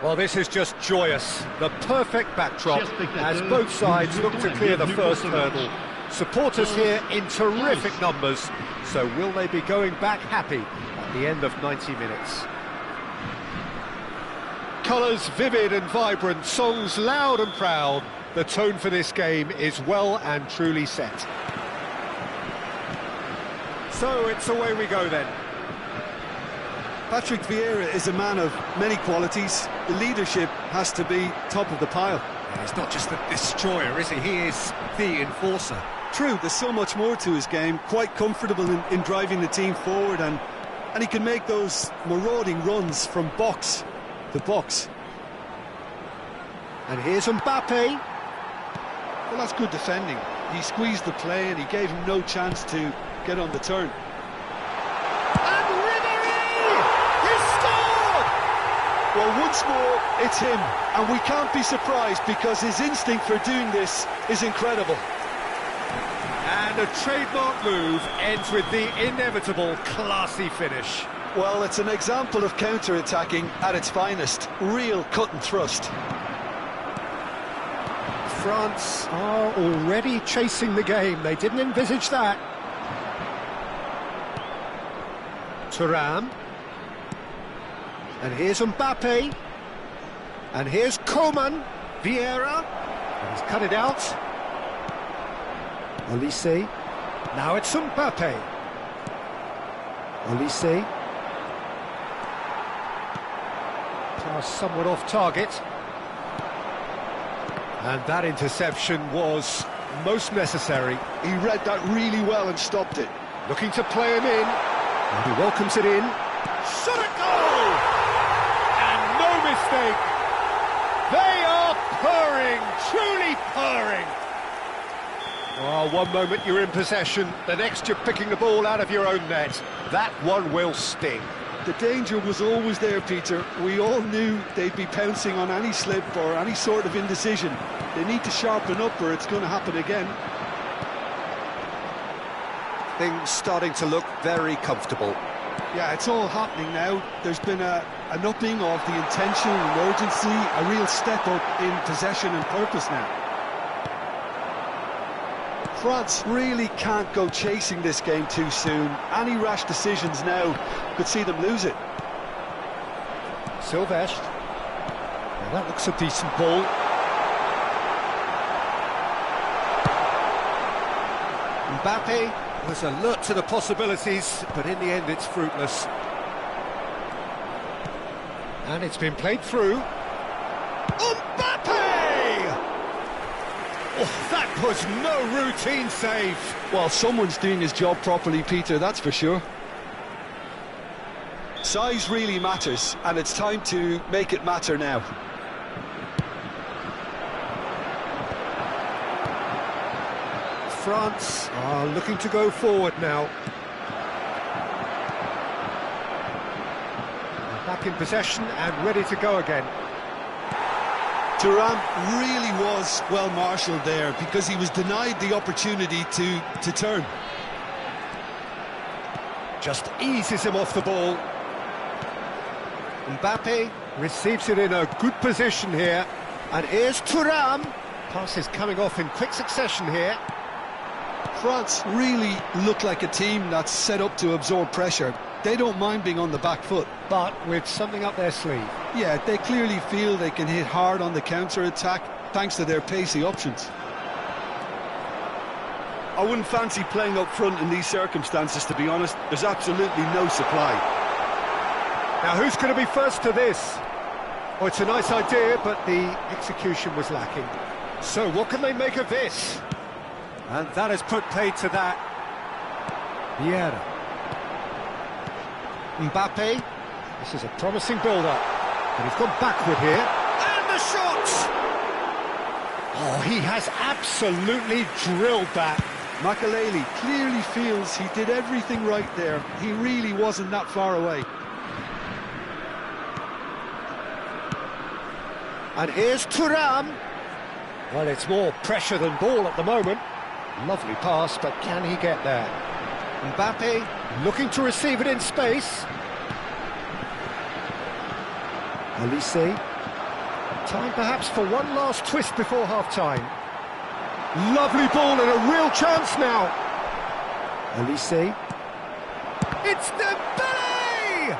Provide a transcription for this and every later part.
Well, this is just joyous. The perfect backdrop as both sides look to clear the first hurdle. Supporters here in terrific numbers, so will they be going back happy at the end of 90 minutes? Colours vivid and vibrant, songs loud and proud. The tone for this game is well and truly set. So it's away we go then. Patrick Vieira is a man of many qualities. The leadership has to be top of the pile. And he's not just the destroyer, is he? He is the enforcer. True, there's so much more to his game. Quite comfortable in driving the team forward, and he can make those marauding runs from box to box. And here's Mbappe. Well, that's good defending. He squeezed the play and he gave him no chance to get on the turn. Well, once more, it's him, and we can't be surprised because his instinct for doing this is incredible. And a trademark move ends with the inevitable classy finish. Well, it's an example of counter-attacking at its finest. Real cut and thrust. France are already chasing the game. They didn't envisage that. Thuram. And here's Mbappe. And here's Coman. Vieira. And he's cut it out. Olise. Now it's Mbappe. Olise. Pass somewhat off target. And that interception was most necessary. He read that really well and stopped it. Looking to play him in. And he welcomes it in. Shot at goal! And no mistake. They are purring, truly purring. Oh, one moment you're in possession, the next you're picking the ball out of your own net. That one will sting. The danger was always there, Peter. We all knew they'd be pouncing on any slip or any sort of indecision. They need to sharpen up or it's going to happen again. Things starting to look very comfortable. Yeah, it's all happening now. There's been an upping of the intention and urgency, a real step up in possession and purpose now. France really can't go chasing this game too soon. Any rash decisions now could see them lose it. Sylvestre. Well, that looks a decent ball. Mbappe was alert to the possibilities, but in the end it's fruitless. And it's been played through. Mbappe! Oh, that was no routine save. Well, someone's doing his job properly, Peter, that's for sure. Size really matters, and it's time to make it matter now. France are looking to go forward now. Back in possession and ready to go again. Thuram really was well marshalled there because he was denied the opportunity to turn. Just eases him off the ball. Mbappe receives it in a good position here. And here's Thuram. Pass is coming off in quick succession here. France really look like a team that's set up to absorb pressure. They don't mind being on the back foot. But with something up their sleeve. Yeah, they clearly feel they can hit hard on the counter-attack thanks to their pacey options. I wouldn't fancy playing up front in these circumstances, to be honest. There's absolutely no supply. Now, who's going to be first to this? Oh, it's a nice idea, but the execution was lacking. So, what can they make of this? And that has put paid to that. Vieira. Mbappe. This is a promising build-up. But he's gone backward here. And the shot! Oh, he has absolutely drilled that. Makelele clearly feels he did everything right there. He really wasn't that far away. And here's Thuram. Well, it's more pressure than ball at the moment. Lovely pass, but can he get there? Mbappe looking to receive it in space. Olise. Time perhaps for one last twist before half-time. Lovely ball and a real chance now. Elise. It's Dembele!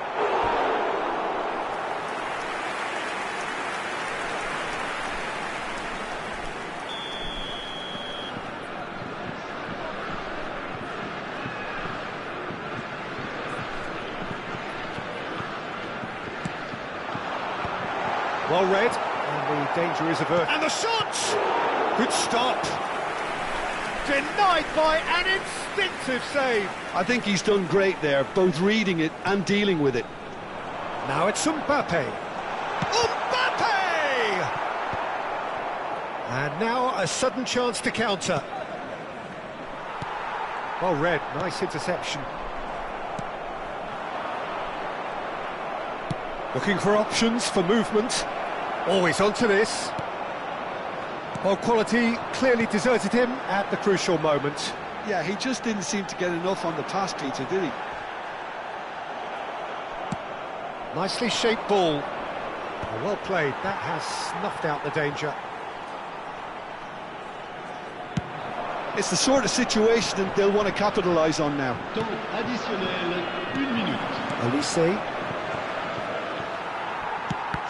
Well read, and the danger is averted. And the shot! Good stop. Denied by an instinctive save. I think he's done great there, both reading it and dealing with it. Now it's Mbappe. Mbappe! And now a sudden chance to counter. Well read, nice interception. Looking for options for movement. Always onto this. Well, quality clearly deserted him at the crucial moment. Yeah, he just didn't seem to get enough on the pass, Peter, did he? Nicely shaped ball. Well played, that has snuffed out the danger. It's the sort of situation that they'll want to capitalise on now. Temps additionnel, 1 minute. Elise.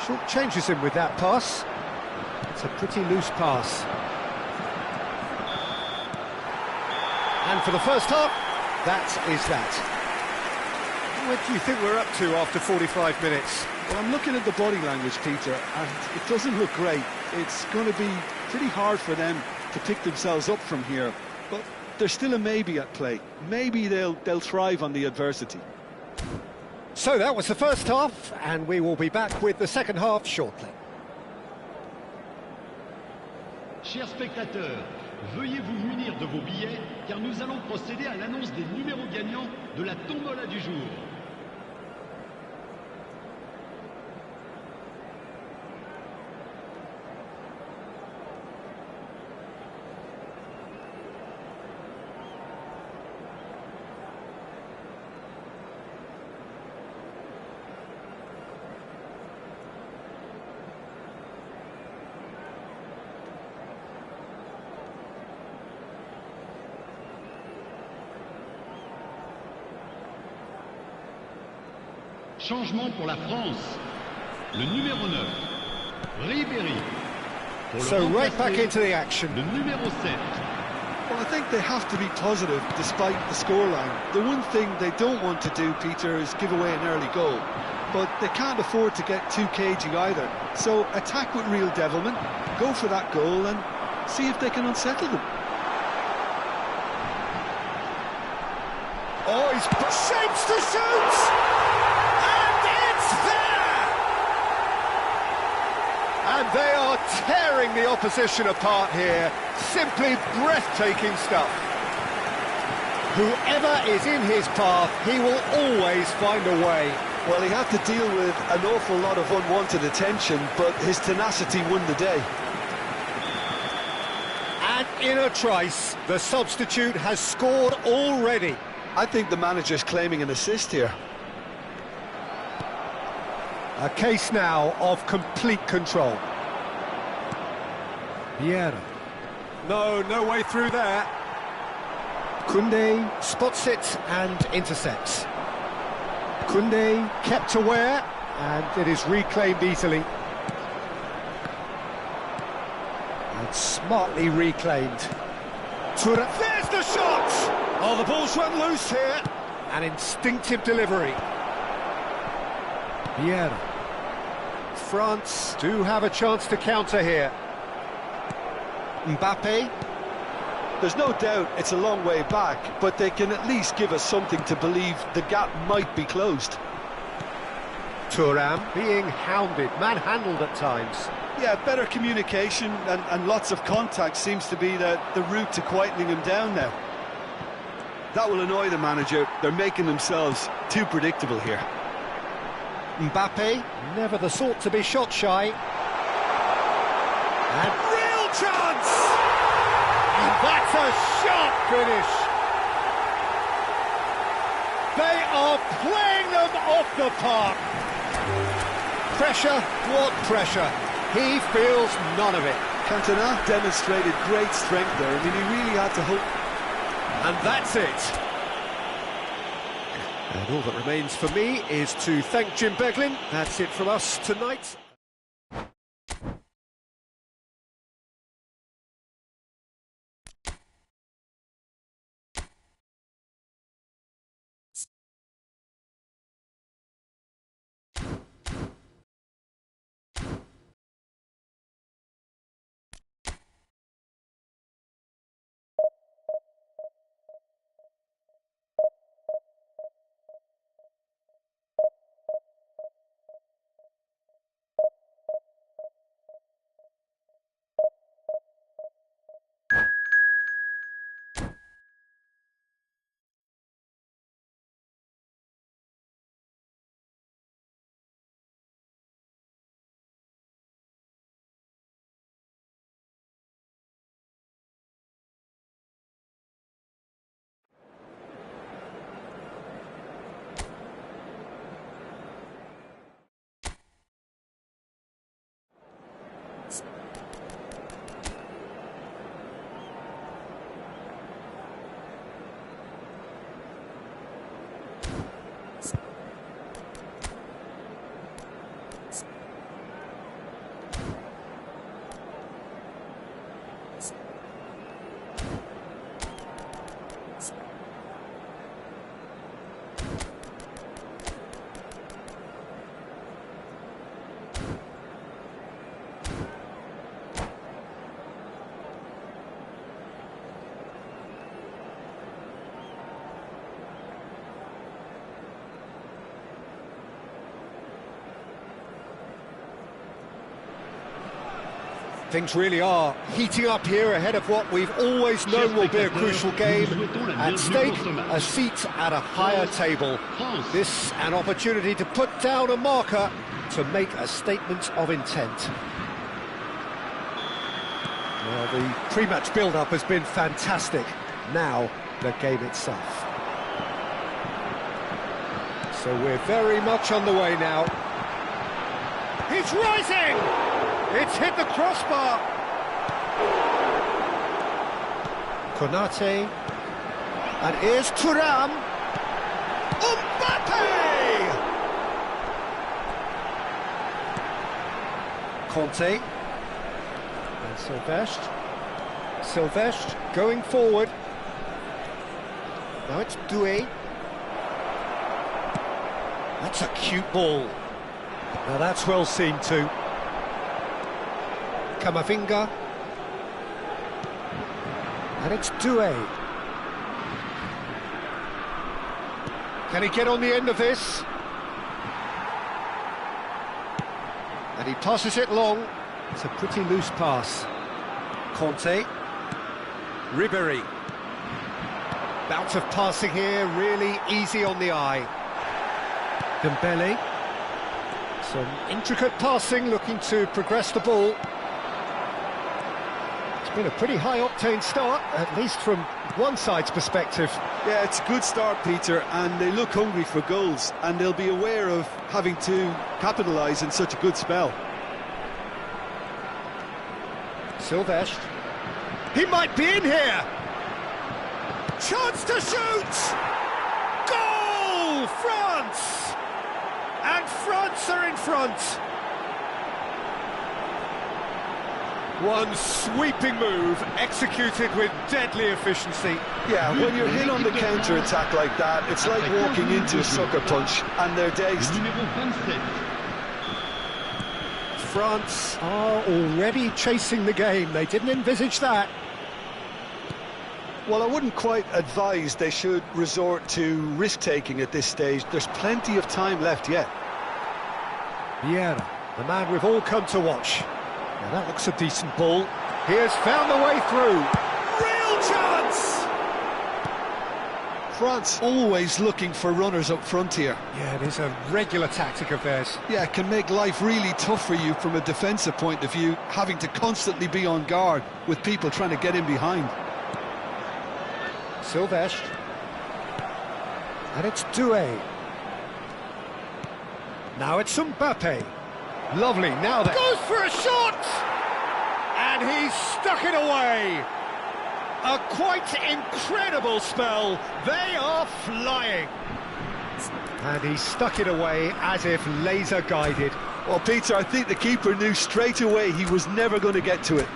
Short changes him with that pass. It's a pretty loose pass. And for the first half, that is that. What do you think we're up to after 45 minutes? Well, I'm looking at the body language, Peter, and it doesn't look great. It's going to be pretty hard for them to pick themselves up from here, but there's still a maybe at play. Maybe they'll thrive on the adversity. So that was the first half, and we will be back with the second half shortly. Chers spectateurs, veuillez vous munir de vos billets, car nous allons procéder à l'annonce des numéros gagnants de la tombola du jour. Changement pour la France. Le numéro 9, Ribéry. So right back into the action. Le numéro 7. Well, I think they have to be positive despite the scoreline. The one thing they don't want to do, Peter, is give away an early goal. But they can't afford to get too cagey either. So attack with real devilment, go for that goal and see if they can unsettle them. Oh, he's shapes to shoot! And they are tearing the opposition apart here. Simply breathtaking stuff. Whoever is in his path, he will always find a way. Well, he had to deal with an awful lot of unwanted attention, but his tenacity won the day. And in a trice, the substitute has scored already. I think the manager's claiming an assist here. A case now of complete control. Vieira. No way through there. Koundé spots it and intercepts. Koundé kept aware, and it is reclaimed easily. And smartly reclaimed. There's the shot! Oh, the ball's run loose here. An instinctive delivery. Vieira. France do have a chance to counter here. Mbappe. There's no doubt it's a long way back, but they can at least give us something to believe the gap might be closed. Thuram being hounded, manhandled at times. Yeah, better communication and lots of contact seems to be the route to quietening him down now. That will annoy the manager. They're making themselves too predictable here. Mbappe, never the sort to be shot shy. And real chance! And that's a sharp finish. They are playing them off the park. Pressure, what pressure? He feels none of it. Cantona demonstrated great strength there. I mean, he really had to hope. And that's it. And all that remains for me is to thank Jim Beglin. That's it from us tonight. Things really are heating up here ahead of what we've always known will be a crucial game. At stake, a seat at a higher table. This an opportunity to put down a marker to make a statement of intent. Well, the pre-match build-up has been fantastic. Now, the game itself. So we're very much on the way now. He's rising! It's hit the crossbar. Konate. And here's Thuram. Mbappe! Conte. And Silvestre. Silvestre going forward. Now it's Doué. That's a cute ball. Now that's well seen too. Camavinga. And it's Doué. Can he get on the end of this? And he passes it long. It's a pretty loose pass. Conte. Ribéry. Bout of passing here, really easy on the eye. Dembele. Some intricate passing, looking to progress the ball. Been a pretty high-octane start, at least from one side's perspective. Yeah, it's a good start, Peter, and they look hungry for goals, and they'll be aware of having to capitalise in such a good spell. Silvestre. He might be in here! Chance to shoot! Goal! France! And France are in front! One sweeping move, executed with deadly efficiency. Yeah, when you're hit on the counter-attack like that, it's like walking into a sucker punch, and they're dazed. France are already chasing the game. They didn't envisage that. Well, I wouldn't quite advise they should resort to risk-taking at this stage. There's plenty of time left yet. Vieira, the man we've all come to watch. Now that looks a decent ball. He has found the way through. Real chance! France always looking for runners up front here. Yeah, it is a regular tactic of theirs. Yeah, it can make life really tough for you from a defensive point of view, having to constantly be on guard with people trying to get in behind. Silvestre. And it's Doué. Now it's Mbappe. Lovely, now that goes for a shot! And he's stuck it away! A quite incredible spell. They are flying. And he stuck it away as if laser guided. Well, Peter, I think the keeper knew straight away he was never going to get to it.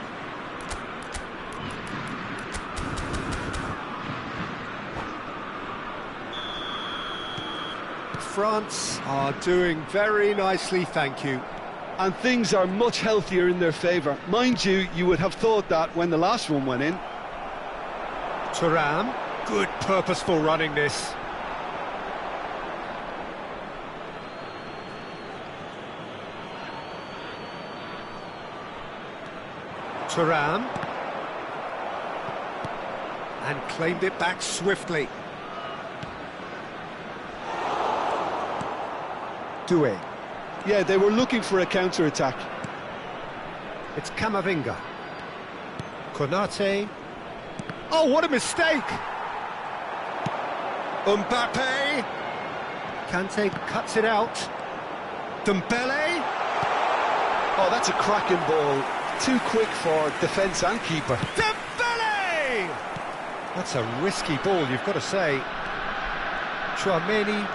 France are doing very nicely, thank you. And things are much healthier in their favour. Mind you, you would have thought that when the last one went in. Thuram, good purposeful running this. Thuram. And claimed it back swiftly. Doué. Yeah, they were looking for a counter-attack. It's Camavinga. Konate. Oh, what a mistake! Mbappe. Kante cuts it out. Dembele. Oh, that's a cracking ball. Too quick for defence and keeper. Dembele! That's a risky ball, you've got to say. Chouameni.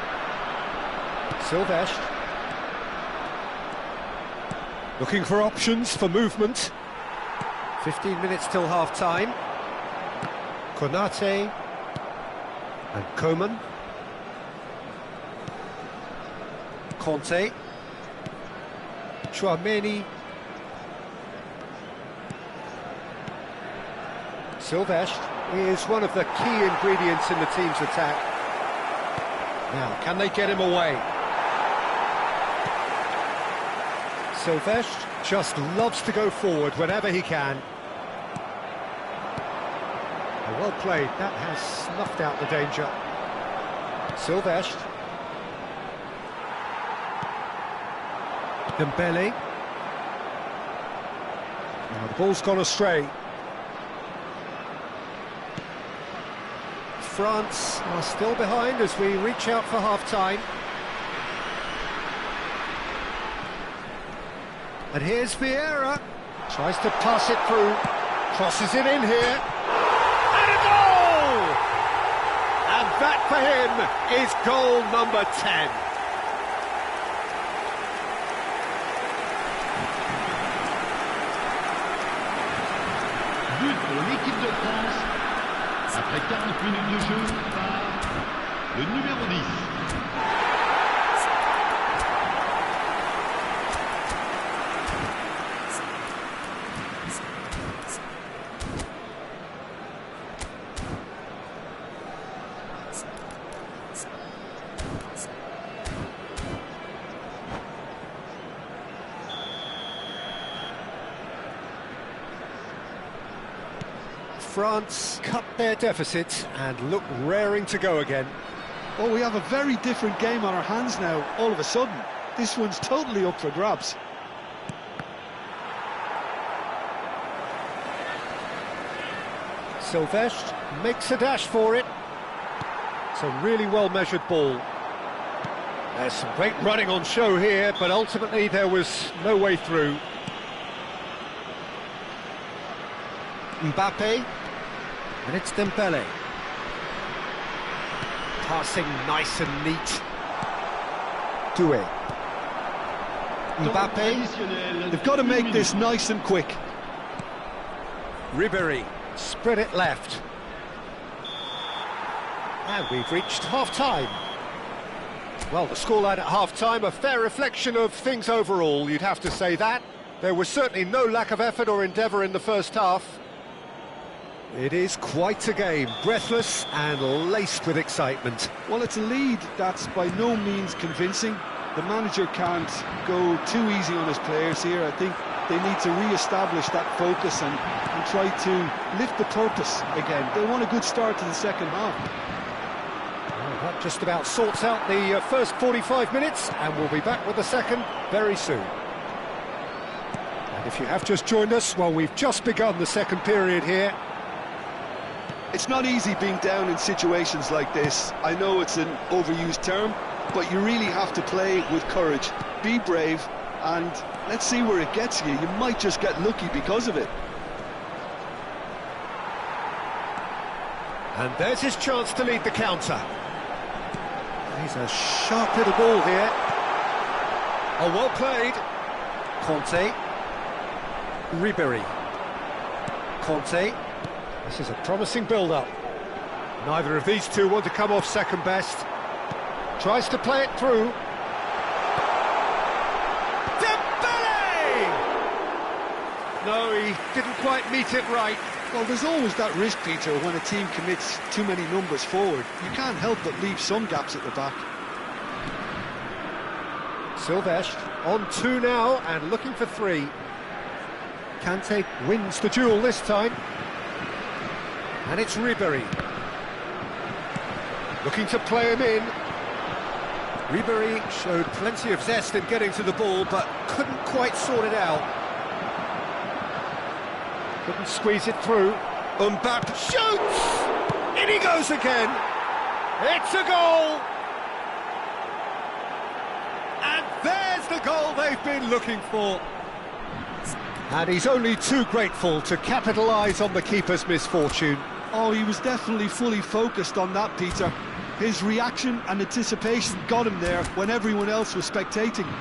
Silvestre. Looking for options for movement. 15 minutes till half-time. Konate and Coman. Conte. Chouameni. Silvestre is one of the key ingredients in the team's attack. Now, can they get him away? Silvestre just loves to go forward whenever he can. Well played, that has snuffed out the danger. Silvestre. Dembele. Now the ball's gone astray. France are still behind as we reach out for half-time. And here's Vieira. Tries to pass it through. Crosses it in here. And that for him is goal number 10. But pour l'équipe de France, après 40 minutes de jeu, par le numéro 10. France cut their deficit and look raring to go again. Oh, we have a very different game on our hands now, all of a sudden. This one's totally up for grabs. Silvestre makes a dash for it. It's a really well-measured ball. There's some great running on show here, but ultimately there was no way through. Mbappe. And it's Dembele. Passing nice and neat. Doué. Mbappe. They've got to make this nice and quick. Ribéry. Spread it left. And we've reached half-time. Well, the scoreline at half-time, a fair reflection of things overall, you'd have to say that. There was certainly no lack of effort or endeavour in the first half. It is quite a game, breathless and laced with excitement. Well, it's a lead that's by no means convincing. The manager can't go too easy on his players here. I think they need to re-establish that focus and try to lift the purpose again. They want a good start to the second half. Well, that just about sorts out the first 45 minutes, and we'll be back with the second very soon. And if you have just joined us, well, we've just begun the second period here. It's not easy being down in situations like this. I know it's an overused term, but you really have to play with courage, be brave, and let's see where it gets you. You might just get lucky because of it. And there's his chance to lead the counter. He's a sharp little ball here. Oh, well played. Conte. Ribery. Conte. This is a promising build-up. Neither of these two want to come off second best. Tries to play it through. Dembele! No, he didn't quite meet it right. Well, there's always that risk, Peter, when a team commits too many numbers forward. You can't help but leave some gaps at the back. Silvestre on 2 now and looking for 3. Kante wins the duel this time. And it's Ribery. Looking to play him in. Ribery showed plenty of zest in getting to the ball, but couldn't quite sort it out. Couldn't squeeze it through. Mbappe shoots! In he goes again! It's a goal! And there's the goal they've been looking for. And he's only too grateful to capitalise on the keeper's misfortune. Oh, he was definitely fully focused on that, Peter. His reaction and anticipation got him there when everyone else was spectating.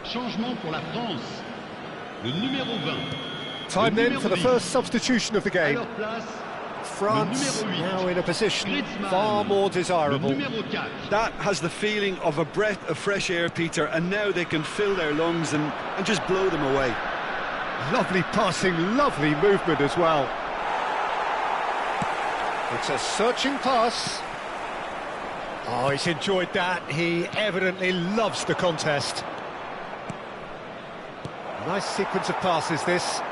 Changement pour la France. Le numéro 20. Time then for the first substitution of the game. À leur place, France le numéro 8. now in a position Griezmann. far more Le desirable. numéro 4. That has the feeling of a breath of fresh air, Peter, and now they can fill their lungs and just blow them away. Lovely passing, lovely movement as well. It's a searching pass. Oh, he's enjoyed that. He evidently loves the contest. Nice sequence of passes, this.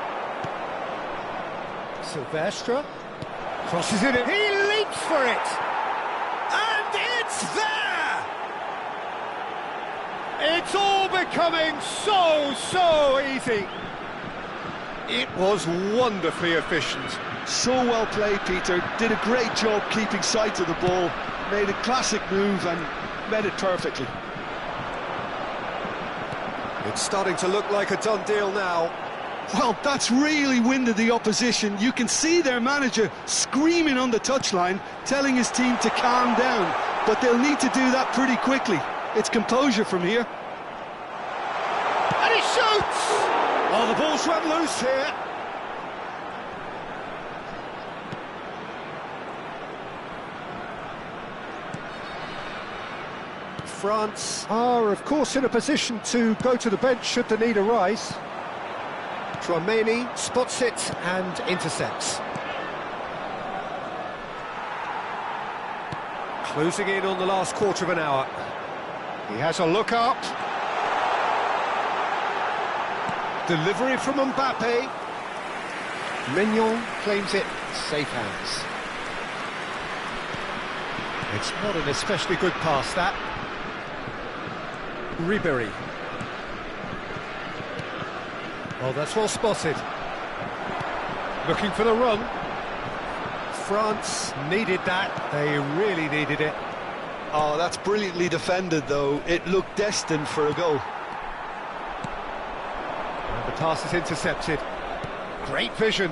Silvestre crosses it in. He leaps for it! And it's there! It's all becoming so easy. It was wonderfully efficient. So well played, Peter. Did a great job keeping sight of the ball. Made a classic move and met it perfectly. It's starting to look like a done deal now. Well, that's really winded the opposition. You can see their manager screaming on the touchline, telling his team to calm down. But they'll need to do that pretty quickly. It's composure from here. And he shoots! Oh, the ball's run loose here. France are, of course, in a position to go to the bench should the need arise. Tchouaméni spots it and intercepts. Closing in on the last quarter of an hour. He has a look up. Delivery from Mbappe. Mignon claims it, safe hands. It's not an especially good pass, that. Ribery. Oh, that's well spotted. Looking for the run. France needed that. They really needed it. Oh, that's brilliantly defended, though. It looked destined for a goal. And the pass is intercepted. Great vision.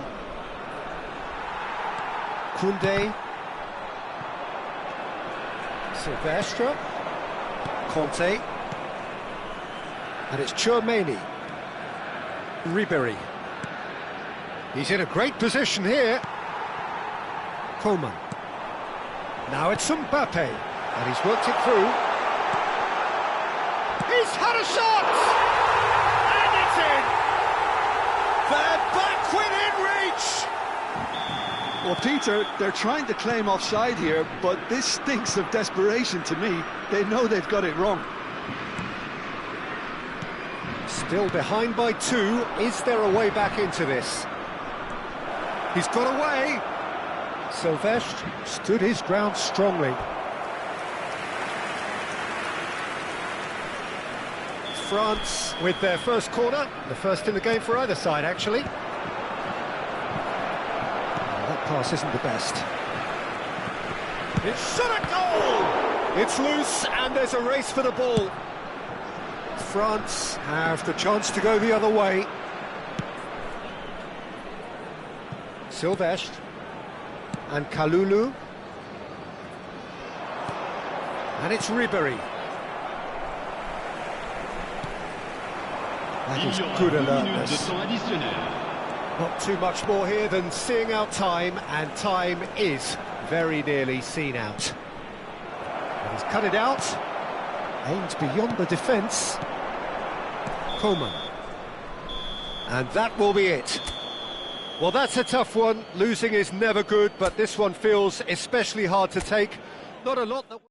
Koundé. Silvestre. Conte. And it's Tchouaméni. Ribery. He's in a great position here. Coman. Now it's Mbappe. And he's worked it through. He's had a shot! And it's Well, Peter, they're trying to claim offside here, but this stinks of desperation to me. They know they've got it wrong. Still behind by 2. Is there a way back into this? He's got away. Sylvestre stood his ground strongly. France with their first corner, the first in the game for either side, actually. That pass isn't the best. It's shot at goal! It's loose, and there's a race for the ball. France have the chance to go the other way. Sylvestre and Kalulu. And it's Ribéry. That is good alertness. Not too much more here than seeing out time, and time is very nearly seen out. And he's cut it out, aimed beyond the defence. Coman. And that will be it. Well, that's a tough one. Losing is never good, but this one feels especially hard to take. Not a lot that...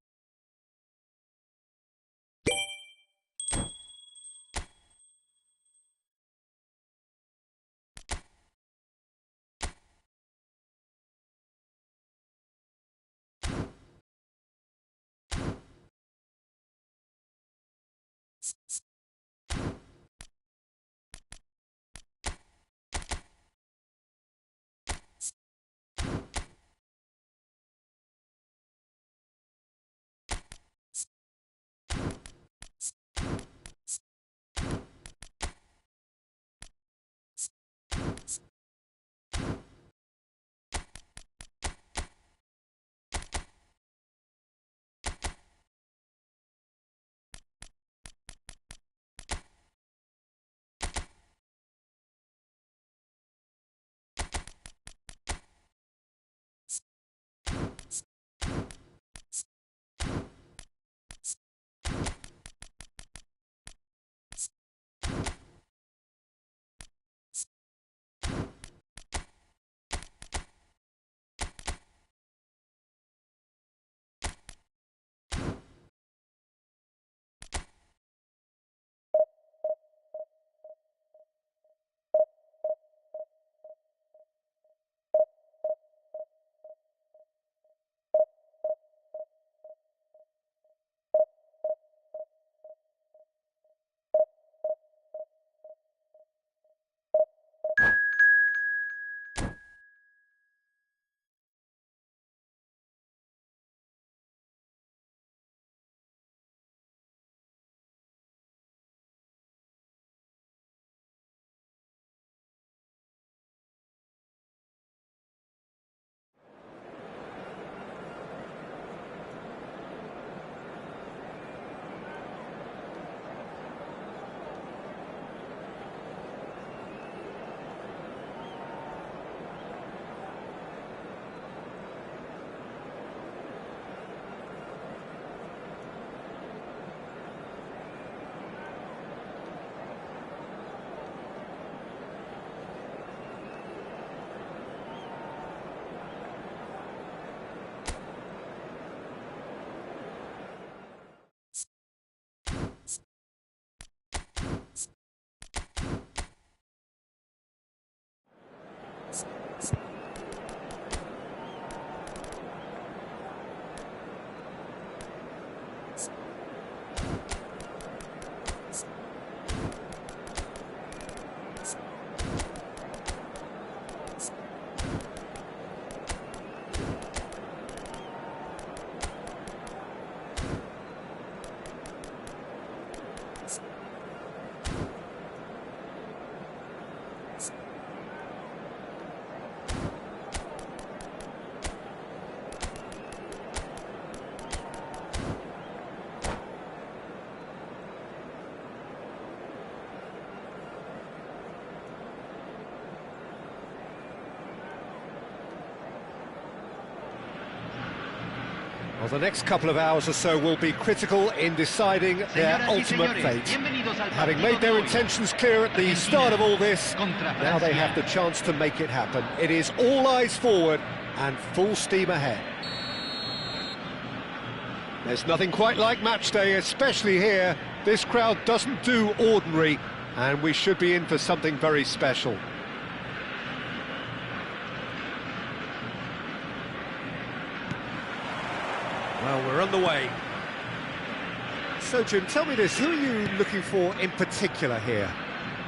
Well, the next couple of hours or so will be critical in deciding their ultimate fate. Having made their intentions clear at the start of all this, now they have the chance to make it happen. It is all eyes forward, and full steam ahead. There's nothing quite like match day, especially here. This crowd doesn't do ordinary, and we should be in for something very special. Well, we're on the way. So, Jim, tell me this, who are you looking for in particular here?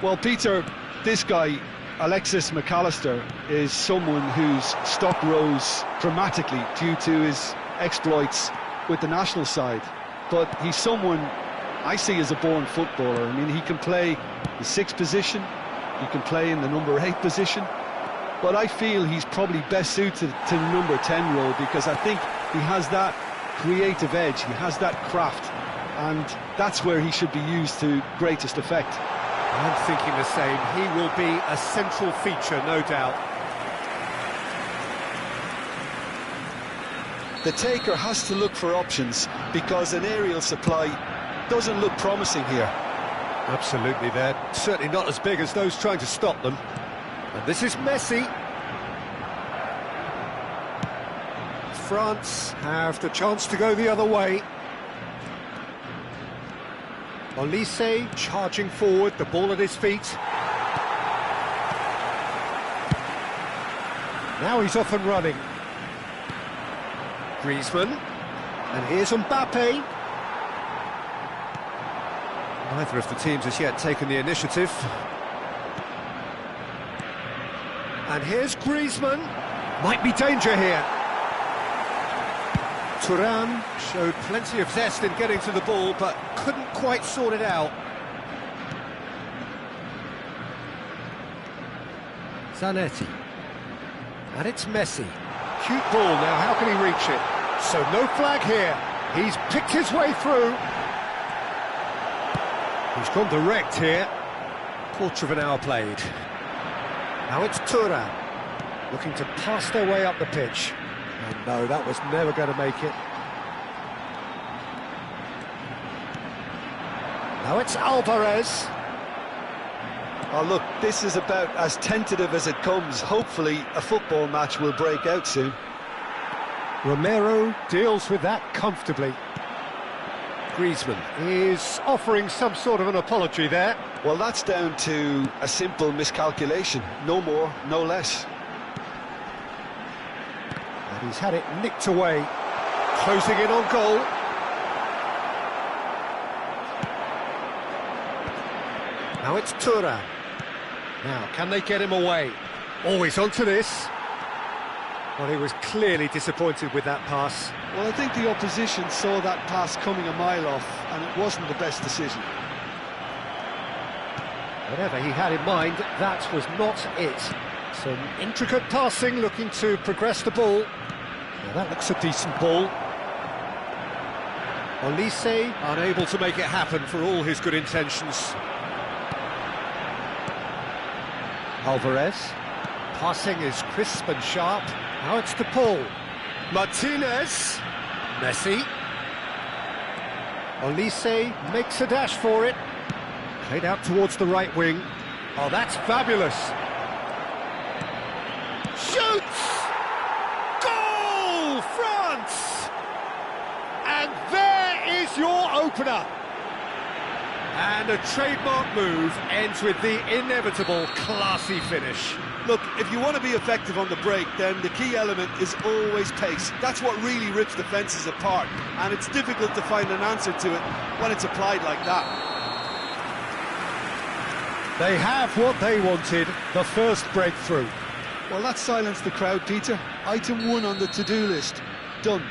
Well, Peter, this guy, Alexis McAllister, is someone whose stock rose dramatically due to his exploits with the national side. But he's someone I see as a born footballer. I mean, he can play the 6th position, he can play in the number 8 position, but I feel he's probably best suited to the number 10 role because I think he has that creative edge, he has that craft, and that's where he should be used to greatest effect. I'm thinking the same. He will be a central feature, no doubt. The taker has to look for options because an aerial supply doesn't look promising here. Absolutely, they're certainly not as big as those trying to stop them. And this is Messi. France have the chance to go the other way. Olise charging forward, the ball at his feet. Now he's off and running. Griezmann, and here's Mbappe. Neither of the teams has yet taken the initiative. And here's Griezmann. Might be danger here. Thuram showed plenty of zest in getting to the ball, but couldn't quite sort it out. Zanetti. And it's Messi. Cute ball now, how can he reach it? So no flag here. He's picked his way through. He's gone direct here. Quarter of an hour played. Now it's Thuram, looking to pass their way up the pitch. And no, that was never going to make it. Now it's Alvarez. Oh, look, this is about as tentative as it comes. Hopefully, a football match will break out soon. Romero deals with that comfortably. Griezmann is offering some sort of an apology there. Well, that's down to a simple miscalculation. No more, no less. And he's had it nicked away. Closing in on goal. Now it's Thuram. Now, can they get him away? Always onto this. Well, he was clearly disappointed with that pass. Well, I think the opposition saw that pass coming a mile off, and it wasn't the best decision. Whatever he had in mind, that was not it. Some intricate passing, looking to progress the ball. Now, that looks a decent ball. Olise unable to make it happen for all his good intentions. Alvarez. Passing is crisp and sharp. Now it's to Paul. Martinez. Messi. Olise makes a dash for it. Played out towards the right wing. Oh, that's fabulous. Shoots! Goal, France! And there is your opener. And a trademark move ends with the inevitable classy finish. Look, if you want to be effective on the break, then the key element is always pace. That's what really rips defences apart, and it's difficult to find an answer to it when it's applied like that. They have what they wanted, the first breakthrough. Well, that silenced the crowd, Peter. Item 1 on the to-do list. Done.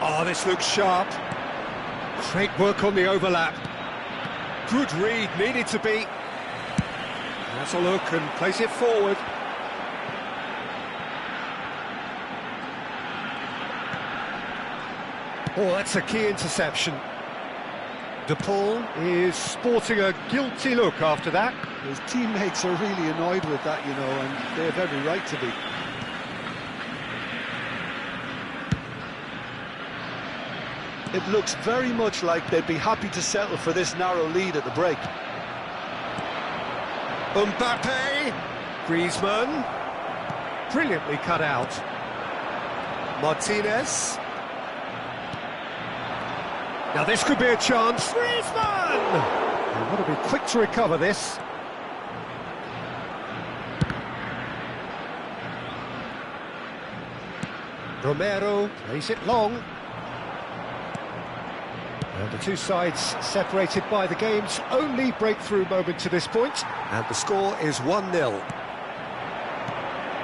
Oh, this looks sharp. Great work on the overlap. Good read, needed to be. Has a look and plays it forward. Oh, that's a key interception. De Paul is sporting a guilty look after that. His teammates are really annoyed with that, you know, and they have every right to be. It looks very much like they'd be happy to settle for this narrow lead at the break. Mbappe, Griezmann, brilliantly cut out. Martinez. Now this could be a chance. Griezmann! They've got to be quick to recover this. Romero plays it long. And the two sides separated by the game's only breakthrough moment to this point. And the score is 1-0.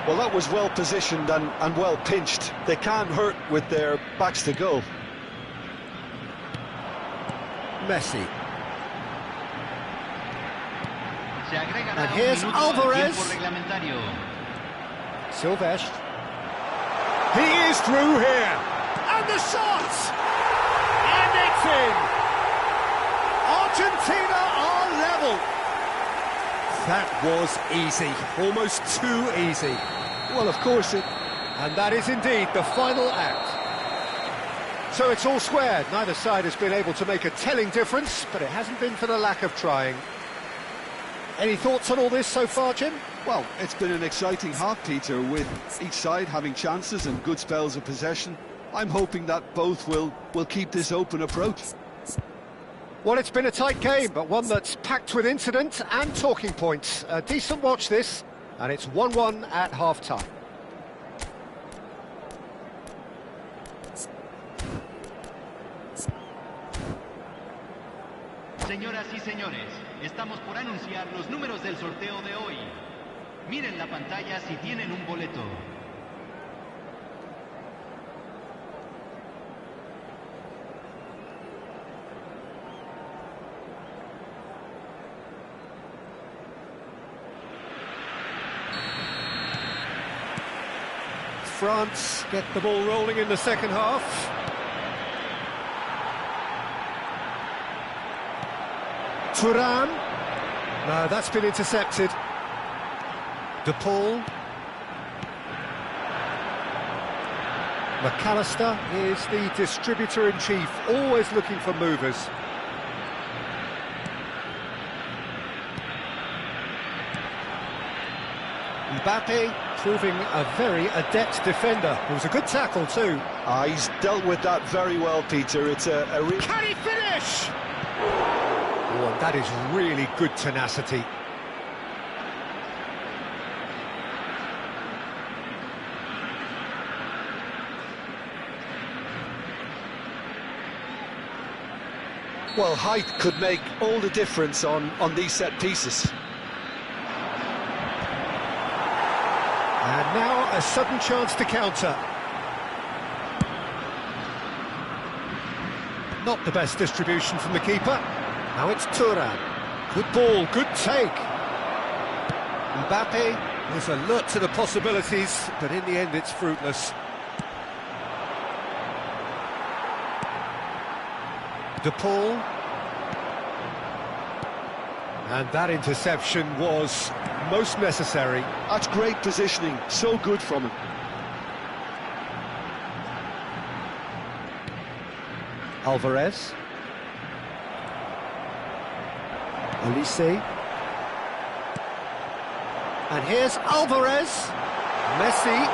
Well, that was well positioned and well pinched. They can't hurt with their backs to goal. Messi. And here's Alvarez. Silvestre. He is through here. And the shot! And it's in! Argentina are level. That was easy. Almost too easy. Well, of course it... And that is indeed the final act. So it's all squared. Neither side has been able to make a telling difference, but it hasn't been for the lack of trying. Any thoughts on all this so far, Jim? Well, it's been an exciting half, Peter, with each side having chances and good spells of possession. I'm hoping that both will keep this open approach. Well, it's been a tight game, but one that's packed with incident and talking points. A decent watch this, and it's 1-1 at half-time. Señoras y señores, estamos por anunciar los números del sorteo de hoy. Miren la pantalla si tienen un boleto. France get the ball rolling in the second half. Thuram. No, that's been intercepted. De Paul. McAllister is the distributor-in-chief, always looking for movers. Mbappe proving a very adept defender. It was a good tackle too. He's dealt with that very well, Peter. It's a Can he finish? Oh, and that is really good tenacity. Well, height could make all the difference on these set pieces. And now a sudden chance to counter. Not the best distribution from the keeper. Now it's Thuram. Good ball, good take. Mbappe is alert to the possibilities, but in the end it's fruitless. De Paul. And that interception was most necessary. That's great positioning, so good from him. Alvarez. Olise. And here's Alvarez. Messi.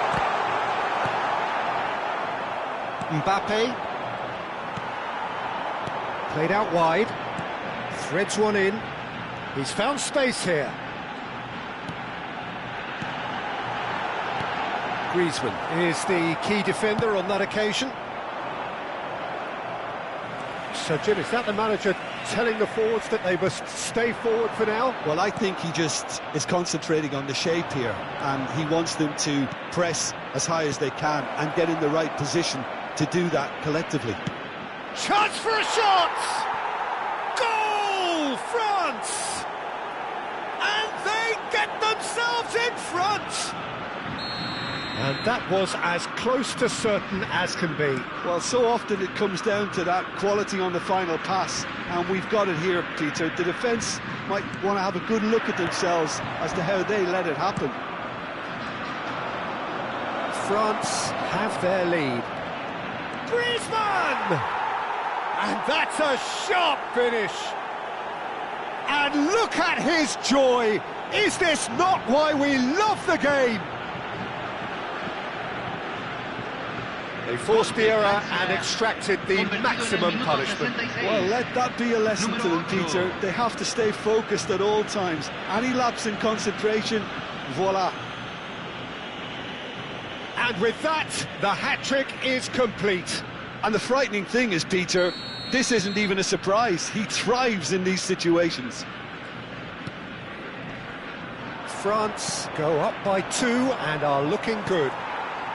Mbappe. Played out wide. Threads one in. He's found space here. Griezmann is the key defender on that occasion. So, Jim, is that the manager telling the forwards that they must stay forward for now? Well, I think he just is concentrating on the shape here, and he wants them to press as high as they can and get in the right position to do that collectively. Chance for a shot! Goal, France! And they get themselves in front! And that was as close to certain as can be. Well, so often it comes down to that quality on the final pass, and we've got it here, Peter. The defence might want to have a good look at themselves as to how they let it happen. France have their lead. Griezmann! And that's a sharp finish. And look at his joy. Is this not why we love the game? They forced the error and extracted the maximum punishment. Well, let that be a lesson to them, Peter. They have to stay focused at all times. Any lapse in concentration, voila. And with that, the hat-trick is complete. And the frightening thing is, Peter, this isn't even a surprise. He thrives in these situations. France go up by 2 and are looking good.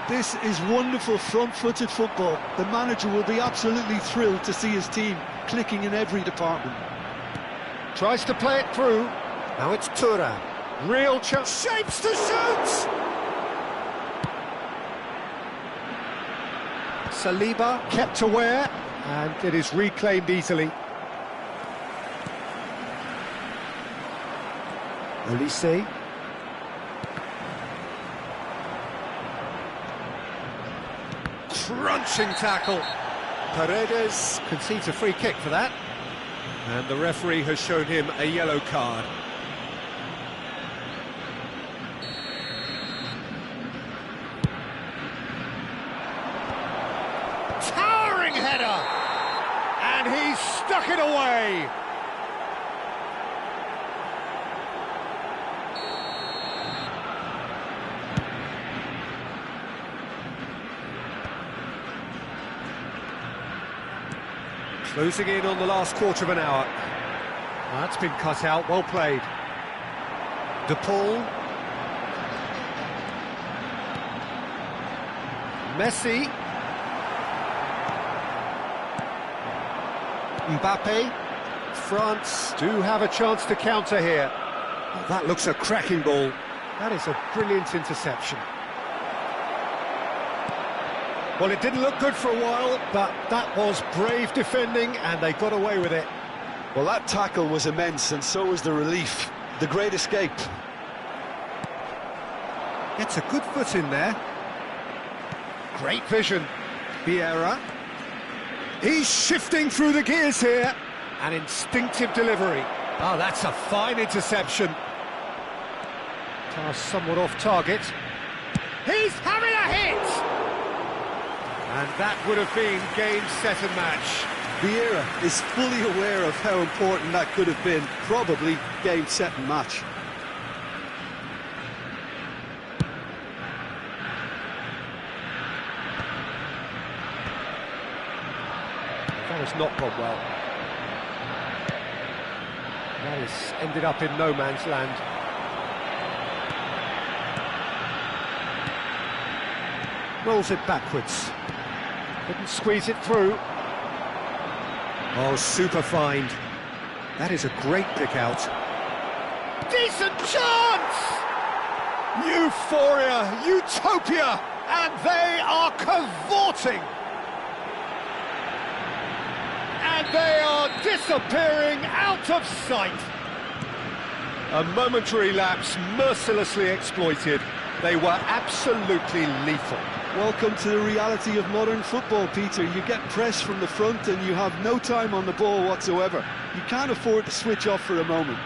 This is wonderful front-footed football. The manager will be absolutely thrilled to see his team clicking in every department. Tries to play it through. Now it's Thuram. Real chance. Shapes to shoot! Saliba kept aware, and it is reclaimed easily. Olise. Crunching tackle. Paredes concedes a free kick for that. And the referee has shown him a yellow card. Towering header! And he's stuck it away! Closing in on the last quarter of an hour. That's been cut out, well played. De Paul. Messi. Mbappe. France do have a chance to counter here. Oh, that looks a cracking ball. That is a brilliant interception. Well, it didn't look good for a while, but that was brave defending, and they got away with it. Well, that tackle was immense, and so was the relief. The great escape. Gets a good foot in there. Great vision. Vieira. He's shifting through the gears here. An instinctive delivery. Oh, that's a fine interception. Pass somewhat off target. He's having a hit! And that would have been game, set and match. Vieira is fully aware of how important that could have been. Probably game, set and match. That has not gone well. That has ended up in no man's land. Rolls it backwards. Couldn't squeeze it through. Oh, super find. That is a great pick out. Decent chance! Euphoria, utopia, and they are cavorting. And they are disappearing out of sight. A momentary lapse mercilessly exploited. They were absolutely lethal. Welcome to the reality of modern football, Peter. You get pressed from the front and you have no time on the ball whatsoever. You can't afford to switch off for a moment.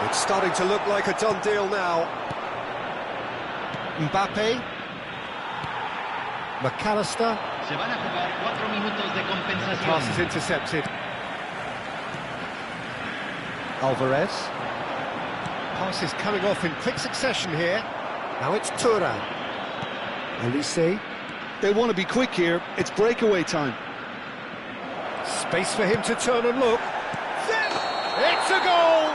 It's starting to look like a done deal now. Mbappe. McAllister. Se van a jugar 4 minutos de compensación. Pass is intercepted. Alvarez. Pass is coming off in quick succession here. Now it's Thuram. Olise. They want to be quick here. It's breakaway time. Space for him to turn and look. It's a goal!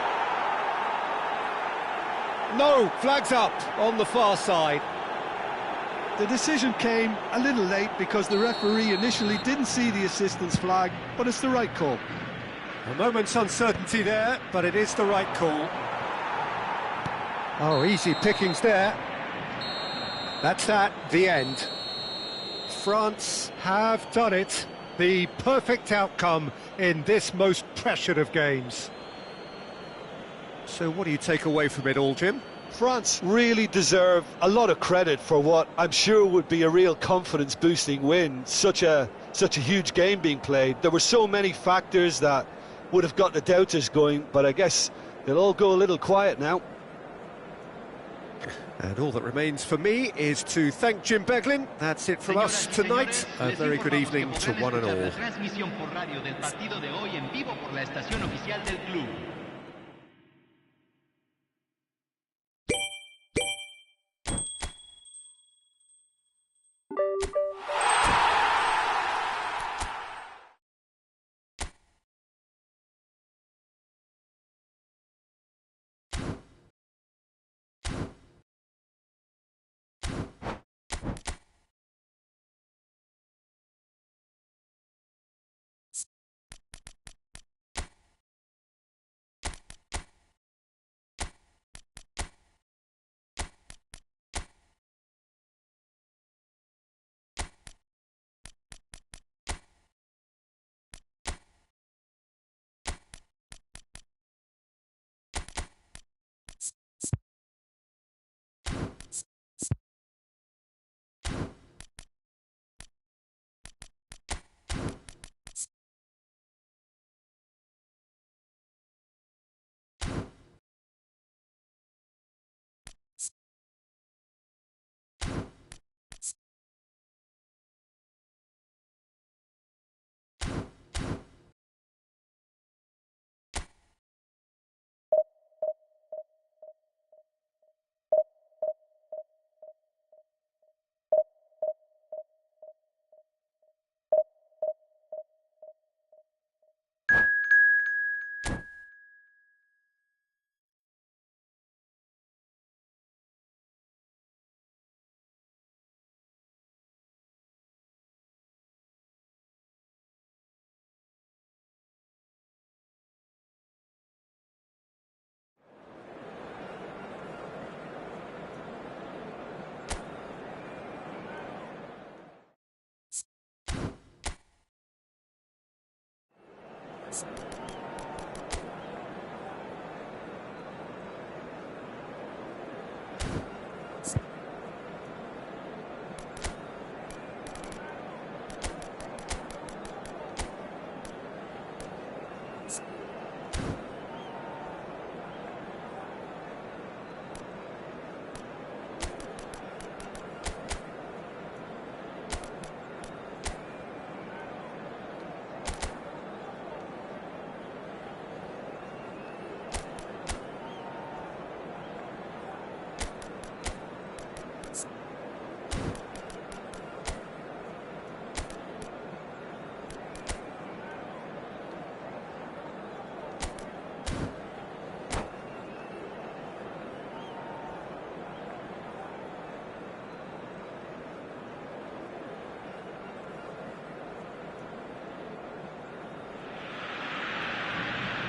No, flags up on the far side. The decision came a little late because the referee initially didn't see the assistance flag, but it's the right call. A moment's uncertainty there, but it is the right call. Oh, easy pickings there. That's that, the end. France have done it. The perfect outcome in this most pressured of games. So what do you take away from it all, Jim? France really deserve a lot of credit for what I'm sure would be a real confidence-boosting win. Such a huge game being played. There were so many factors that would have got the doubters going, but I guess they'll all go a little quiet now. And all that remains for me is to thank Jim Beglin. That's it from us tonight. A very good evening to one and all.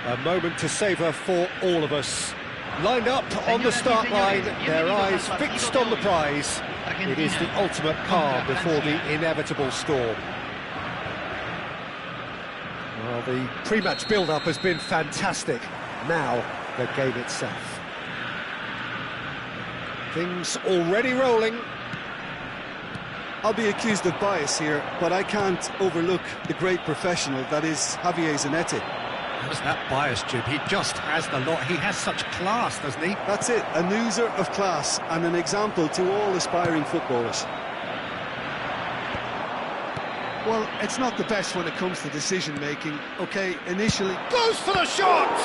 A moment to savour for all of us. Lined up on the start line, their eyes fixed on the prize. It is the ultimate calm before the inevitable storm. Well, the pre-match build-up has been fantastic. Now, the game itself. Things already rolling. I'll be accused of bias here, but I can't overlook the great professional that is Javier Zanetti. How's that bias, Jim? He just has the lot. He has such class, doesn't he? That's it, a oozor of class and an example to all aspiring footballers. Well, it's not the best when it comes to decision-making. OK, initially... Goes for the shot!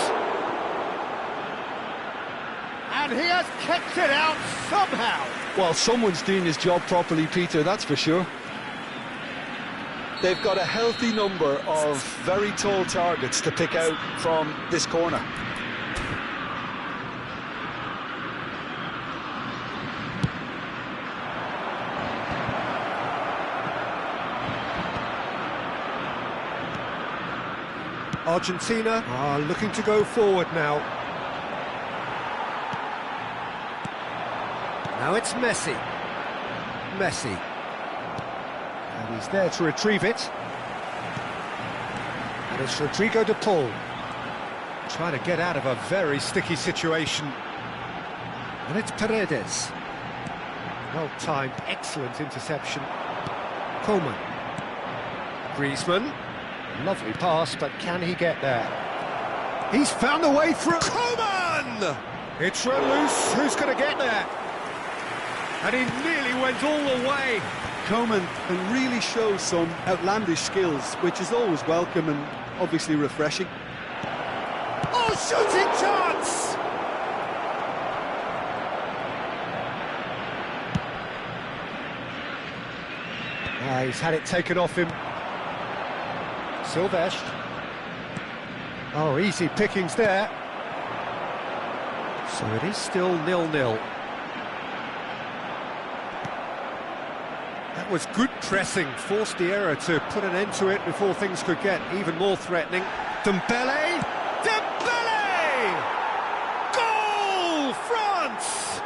And he has kept it out somehow. Well, someone's doing his job properly, Peter, that's for sure. They've got a healthy number of very tall targets to pick out from this corner. Argentina are looking to go forward now. Now it's Messi. Messi. And he's there to retrieve it. And it's Rodrigo de Paul. Trying to get out of a very sticky situation. And it's Paredes. Well-timed, excellent interception. Coleman. Griezmann. Lovely pass, but can he get there? He's found a way through. Coleman! It's run loose. Who's going to get there? And he nearly went all the way. Coleman can really show some outlandish skills, which is always welcome and obviously refreshing. Oh, shooting chance! He's had it taken off him. Silvestre. Oh, easy pickings there. So it is still 0-0. That was good pressing, forced the error to put an end to it before things could get even more threatening. Dembele! Dembele! Goal! France!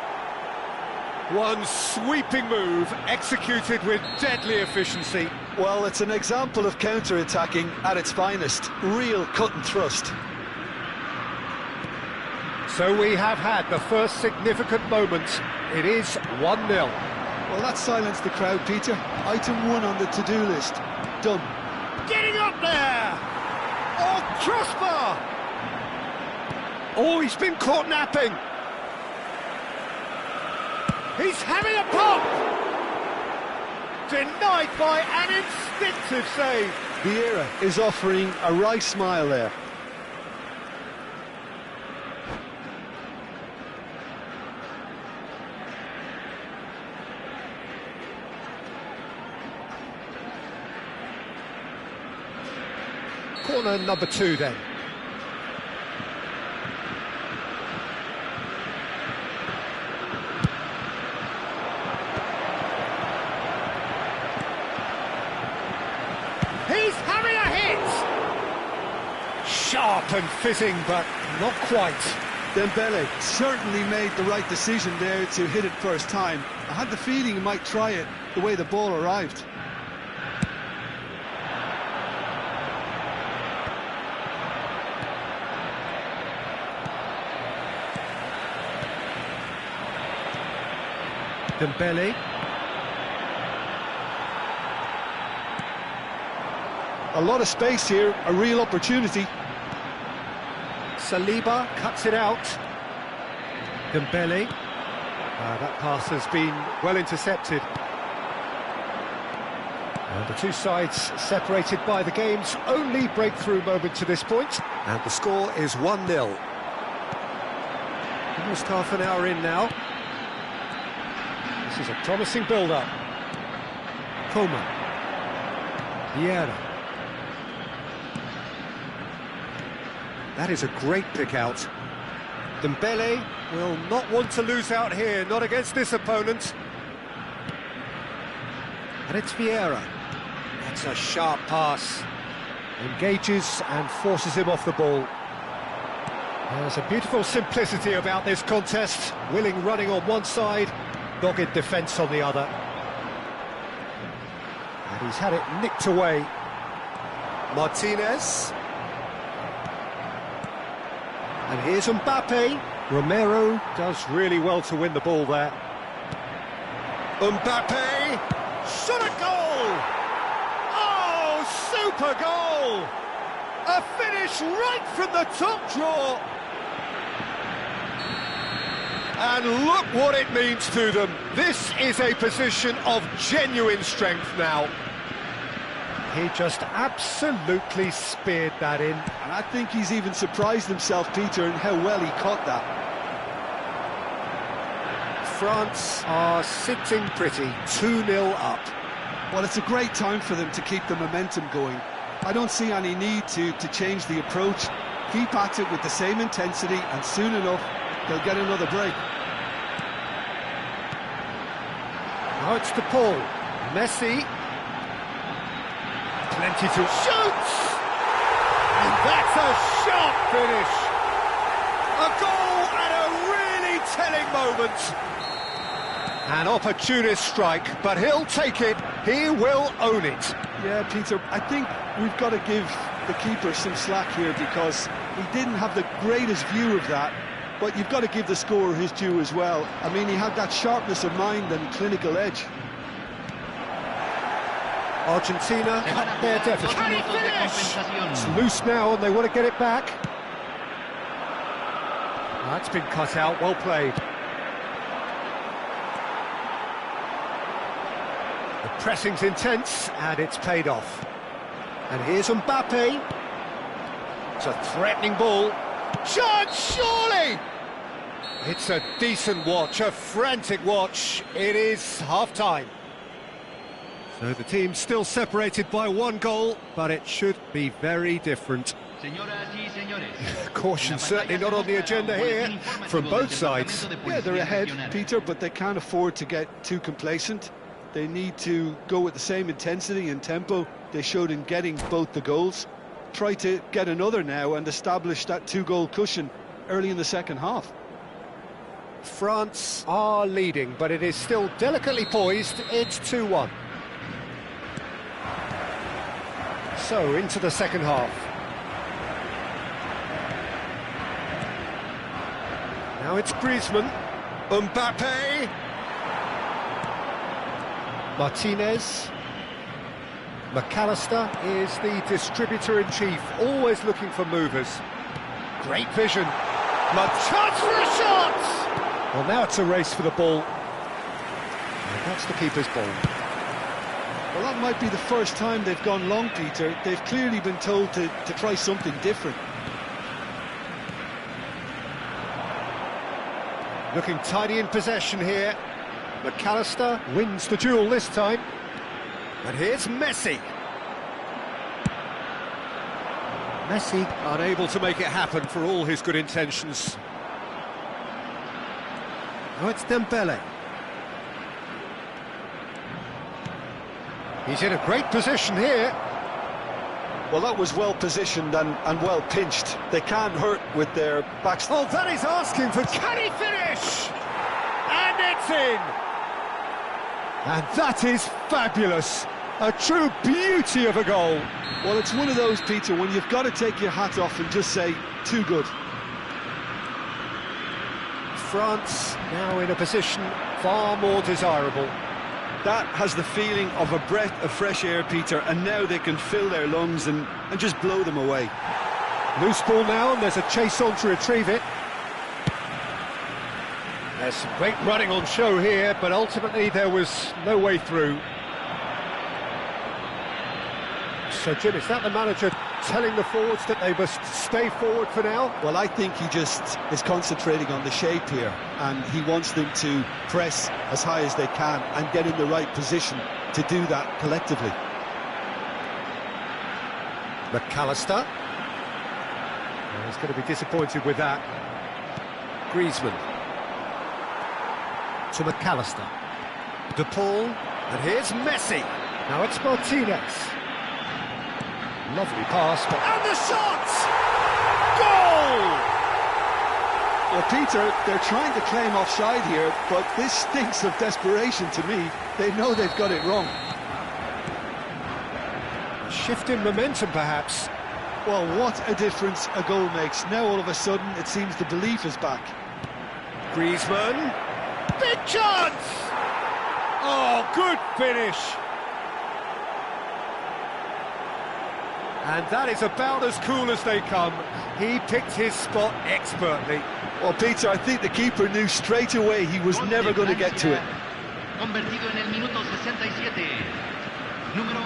One sweeping move, executed with deadly efficiency. Well, it's an example of counter-attacking at its finest. Real cut and thrust. So we have had the first significant moment. It is 1-0. Well, that silenced the crowd, Peter. Item 1 on the to-do list. Done. Getting up there! Oh, crossbar! Oh, he's been caught napping. He's having a pop! Denied by an instinctive save. Vieira is offering a wry smile there. Corner number 2 then. He's having a hit! Sharp and fitting, but not quite. Dembele certainly made the right decision there to hit it first time. I had the feeling he might try it the way the ball arrived. Dembele. A lot of space here, a real opportunity. Saliba cuts it out. Dembele. That pass has been well intercepted. And the two sides separated by the game's only breakthrough moment to this point. And the score is 1-0. Almost half an hour in now. This is a promising build-up. Coleman. Vieira. That is a great pick-out. Dembele will not want to lose out here, not against this opponent. And it's Vieira. That's a sharp pass. Engages and forces him off the ball. There's a beautiful simplicity about this contest. Willing running on one side, dogged defence on the other. And he's had it nicked away. Martinez. And here's Mbappe. Romero does really well to win the ball there. Mbappe! Shot a goal! Oh, super goal! A finish right from the top draw! And look what it means to them. This is a position of genuine strength now. He just absolutely speared that in. And I think he's even surprised himself, Peter, in how well he caught that. France are sitting pretty, 2-0 up. Well, it's a great time for them to keep the momentum going. I don't see any need to change the approach. Keep at it with the same intensity, and soon enough, they'll get another break. Now it's to Paul. Messi. Plenty to shoot! And that's a sharp finish. A goal at a really telling moment. An opportunist strike, but he'll take it. He will own it. Yeah, Peter, I think we've got to give the keeper some slack here because he didn't have the greatest view of that. but you've got to give the scorer his due as well. I mean, he had that sharpness of mind and clinical edge. Argentina cut their deficit. Can he finish? It's loose now and they want to get it back. That's been cut out, well played. The pressing's intense and it's paid off. And here's Mbappe. It's a threatening ball. Chance, surely! It's a decent watch, a frantic watch. It is half-time. So the team's still separated by one goal, but it should be very different. Caution certainly not on the agenda here, from both sides. Yeah, they're ahead, Peter, but they can't afford to get too complacent. They need to go with the same intensity and tempo they showed in getting both the goals. Try to get another now and establish that two-goal cushion early in the second half. France are leading, but it is still delicately poised. It's 2-1. So, into the second half. Now it's Griezmann. Mbappe. Martinez. McAllister is the distributor-in-chief, always looking for movers. Great vision. Chance for a shot! Well, now it's a race for the ball. And that's the keeper's ball. Well, that might be the first time they've gone long, Peter. They've clearly been told to try something different. Looking tidy in possession here. McAllister wins the duel this time. And here's Messi. Messi unable to make it happen for all his good intentions. Now it's Dembele. He's in a great position here. Well, that was well positioned and well pinched. They can't hurt with their backs. Oh, that is asking for... Can he finish? And it's in! And that is fabulous. A true beauty of a goal. Well, it's one of those, Peter, when you've got to take your hat off and just say, too good. France now in a position far more desirable. That has the feeling of a breath of fresh air, Peter, and now they can fill their lungs and just blow them away. Loose ball now, and there's a chase on to retrieve it. There's some great running on show here, but ultimately there was no way through. So, Jim, is that the manager telling the forwards that they must stay forward for now? Well, I think he just is concentrating on the shape here, and he wants them to press as high as they can and get in the right position to do that collectively. McAllister. Well, he's going to be disappointed with that. Griezmann. To McAllister. De Paul. And here's Messi. Now it's Martinez. Lovely pass, but... And the shot! Goal! Well, Peter, they're trying to claim offside here, but this stinks of desperation to me. They know they've got it wrong. A shift in momentum, perhaps. Well, what a difference a goal makes. Now, all of a sudden, it seems the belief is back. Griezmann. Big chance! Oh, good finish. And that is about as cool as they come. He picked his spot expertly. Well, Peter, I think the keeper knew straight away he was never going to get to it. Convertido en el minuto 67. Número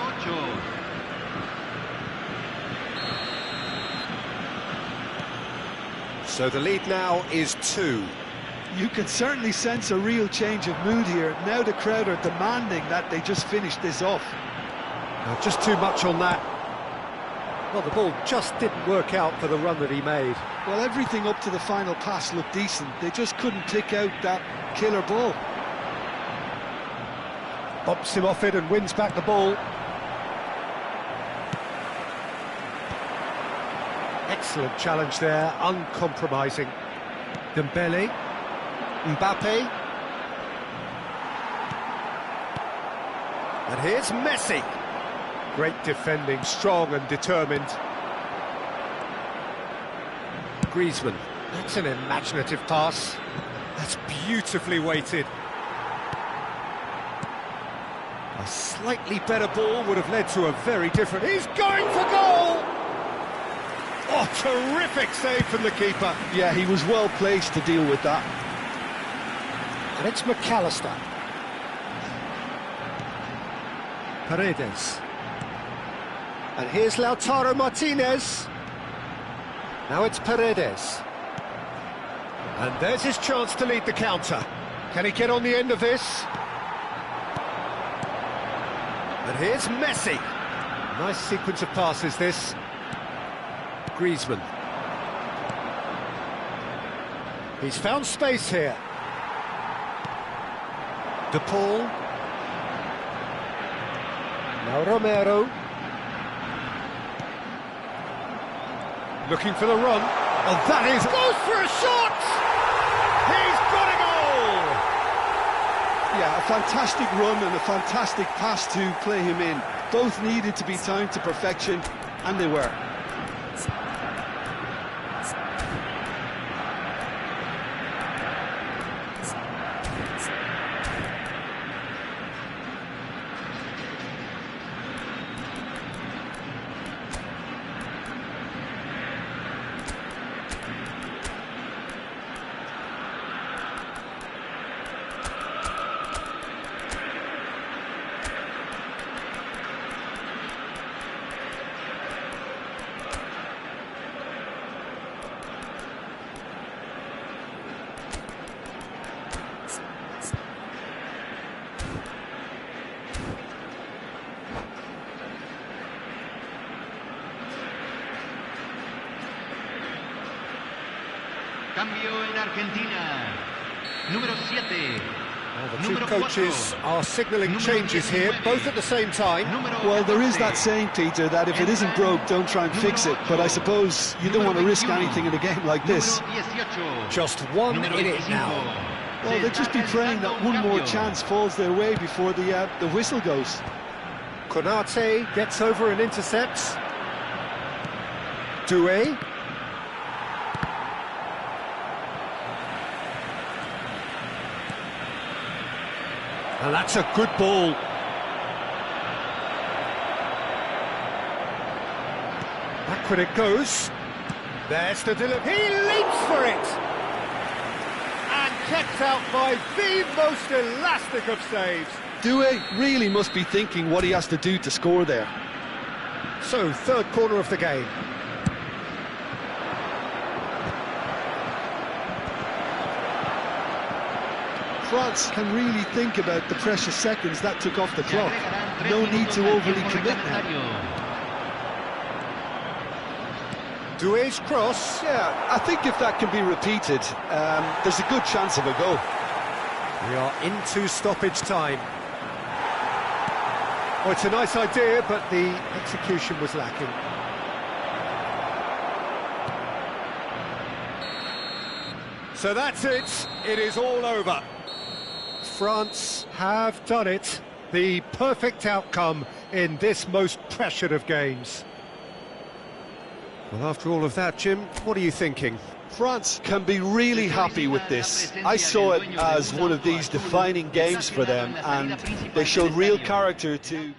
8. So the lead now is 2. You can certainly sense a real change of mood here. Now the crowd are demanding that they just finish this off. Now, just too much on that. Well, the ball just didn't work out for the run that he made. Well, everything up to the final pass looked decent. They just couldn't pick out that killer ball. Bumps him off it and wins back the ball. Excellent challenge there, uncompromising. Dembele. Mbappe. And here's Messi. Great defending, strong and determined. Griezmann. That's an imaginative pass. That's beautifully weighted. A slightly better ball would have led to a very different... He's going for goal! Oh, terrific save from the keeper. Yeah, he was well placed to deal with that. And it's McAllister. Paredes. And here's Lautaro Martinez. Now it's Paredes. And there's his chance to lead the counter. Can he get on the end of this? And here's Messi. Nice sequence of passes, this. Griezmann. He's found space here. De Paul. Now Romero. Looking for the run. And that is... Goes for a shot! He's got a goal! Yeah, a fantastic run and a fantastic pass to play him in. Both needed to be timed to perfection, and they were. Cambio en Argentina. Número 7. The two coaches are signalling changes here, both at the same time. Well, there is that saying, Peter, that if it isn't broke, don't try and fix it. But I suppose you don't want to risk anything in a game like this. Just 1 minute now. Well, they'll just be praying that one more chance falls their way before the whistle goes. Konate gets over and intercepts. Doué. And that's a good ball. Backward it goes. There's the delivery. He leaps for it! And kept out by the most elastic of saves. Doué really must be thinking what he has to do to score there. So, third corner of the game. France can really think about the precious seconds that took off the clock. No need to overly commit now. Doué's cross. Yeah, I think if that can be repeated, there's a good chance of a goal. We are into stoppage time. Well, it's a nice idea, but the execution was lacking. So that's it. It is all over. France have done it. The perfect outcome in this most pressured of games. Well, after all of that, Jim, what are you thinking? France can be really happy with this. I saw it as one of these defining games for them, and they showed real character to...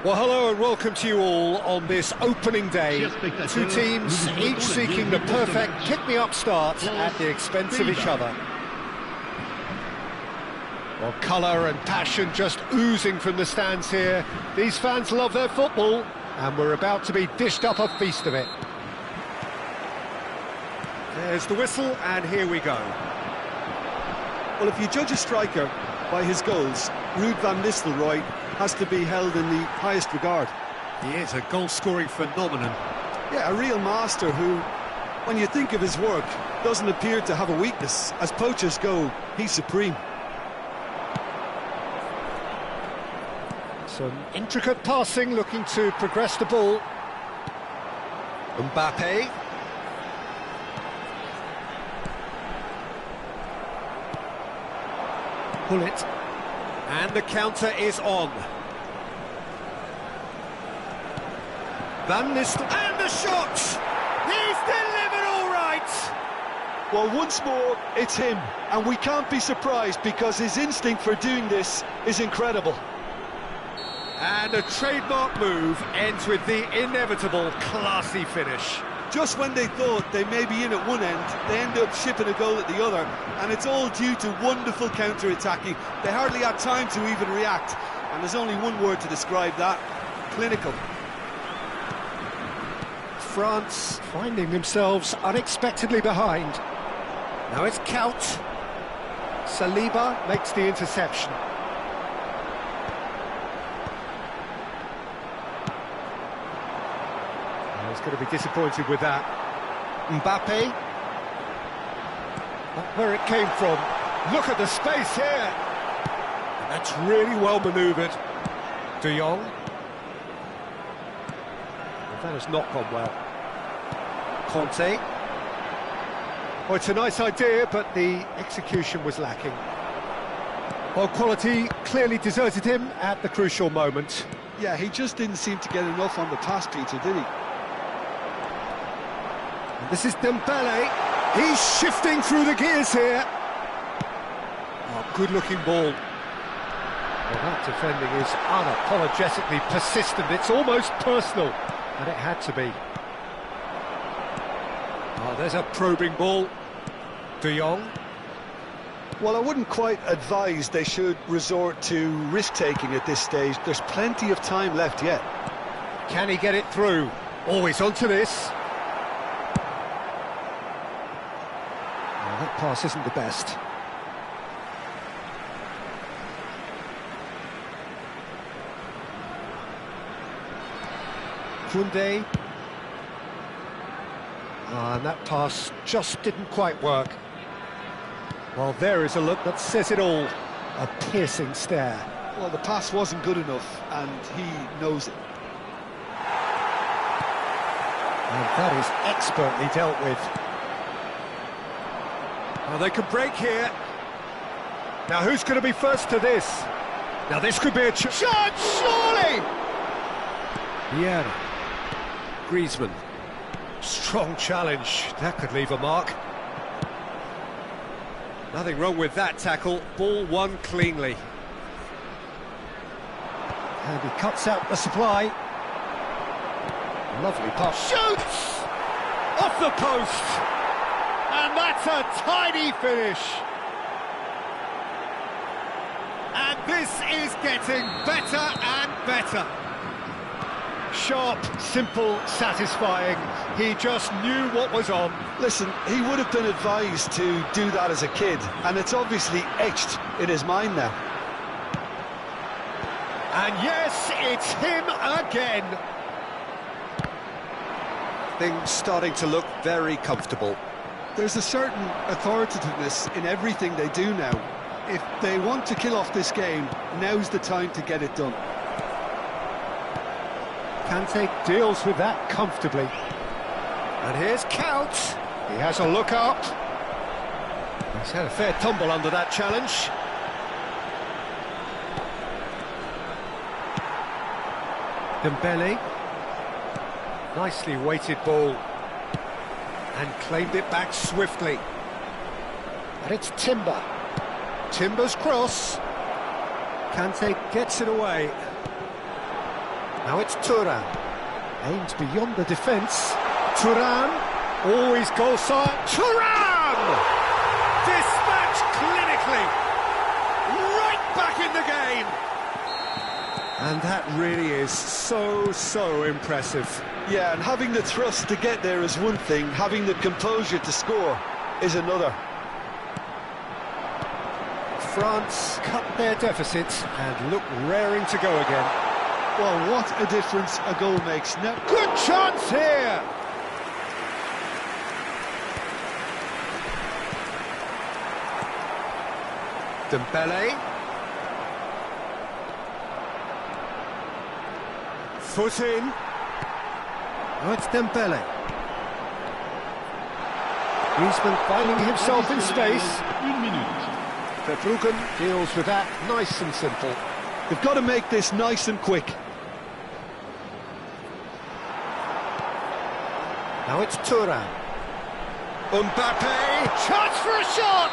Well, hello and welcome to you all on this opening day. Two teams, each seeking the perfect kick-me-up start at the expense of each other. Well, colour and passion just oozing from the stands here. These fans love their football, and we're about to be dished up a feast of it. There's the whistle, and here we go. Well, if you judge a striker by his goals, Ruud van Nistelrooy has to be held in the highest regard. He is a goal-scoring phenomenon. Yeah, a real master who, when you think of his work, doesn't appear to have a weakness. As poachers go, he's supreme. Some intricate passing, looking to progress the ball. Mbappe. Pull it. And the counter is on. Van Nistelrooy. And the shot! He's delivered all right! Well, once more, it's him. And we can't be surprised because his instinct for doing this is incredible. And a trademark move ends with the inevitable classy finish. Just when they thought they may be in at one end, they end up shipping a goal at the other, and it's all due to wonderful counter-attacking. They hardly had time to even react, and there's only one word to describe that: clinical. France finding themselves unexpectedly behind. Now it's Kaut. Saliba makes the interception. He's going to be disappointed with that. Mbappe. Not where it came from. Look at the space here. And that's really well manoeuvred. De Jong. Well, that has not gone well. Conte. Oh, it's a nice idea, but the execution was lacking. Well, quality clearly deserted him at the crucial moment. Yeah, he just didn't seem to get enough on the pass, Peter, did he? This is Dembele. He's shifting through the gears here. Oh, good-looking ball. Well, that defending is unapologetically persistent. It's almost personal, and it had to be. Oh, there's a probing ball. De Jong. Well, I wouldn't quite advise they should resort to risk-taking at this stage. There's plenty of time left yet. Can he get it through? Always onto this. That pass isn't the best. Koundé. And that pass just didn't quite work. Well, there is a look that says it all. A piercing stare. Well, the pass wasn't good enough, and he knows it. And that is expertly dealt with. Well, they can break here. Now, who's going to be first to this? Now, this could be a shot, surely! Yeah. Griezmann. Strong challenge. That could leave a mark. Nothing wrong with that tackle. Ball won cleanly. And he cuts out the supply. Lovely pass. Shoots! Off the post! And that's a tidy finish. And this is getting better and better. Sharp, simple, satisfying. He just knew what was on. Listen, he would have been advised to do that as a kid, and it's obviously etched in his mind now. And yes, it's him again. Things starting to look very comfortable. There's a certain authoritativeness in everything they do now. If they want to kill off this game, now's the time to get it done. Kante deals with that comfortably. And here's Kaut. He has a look up. He's had a fair tumble under that challenge. Dembele. Nicely weighted ball. And claimed it back swiftly. And it's Timber. Timber's cross. Kante gets it away. Now it's Thuram. Aimed beyond the defence. Thuram. Always goal side. Thuram! Dispatched clinically. Right back in the game. And that really is so impressive. Yeah, and having the thrust to get there is one thing, having the composure to score is another. France cut their deficit and look raring to go again. Well, what a difference a goal makes. Now, good chance here! Dembele. Foot in. Oh, it's Dembele. Griezmann finding himself in space. Verbruggen deals with that nice and simple. They've got to make this nice and quick. Now it's Thuram. Mbappe, chance for a shot!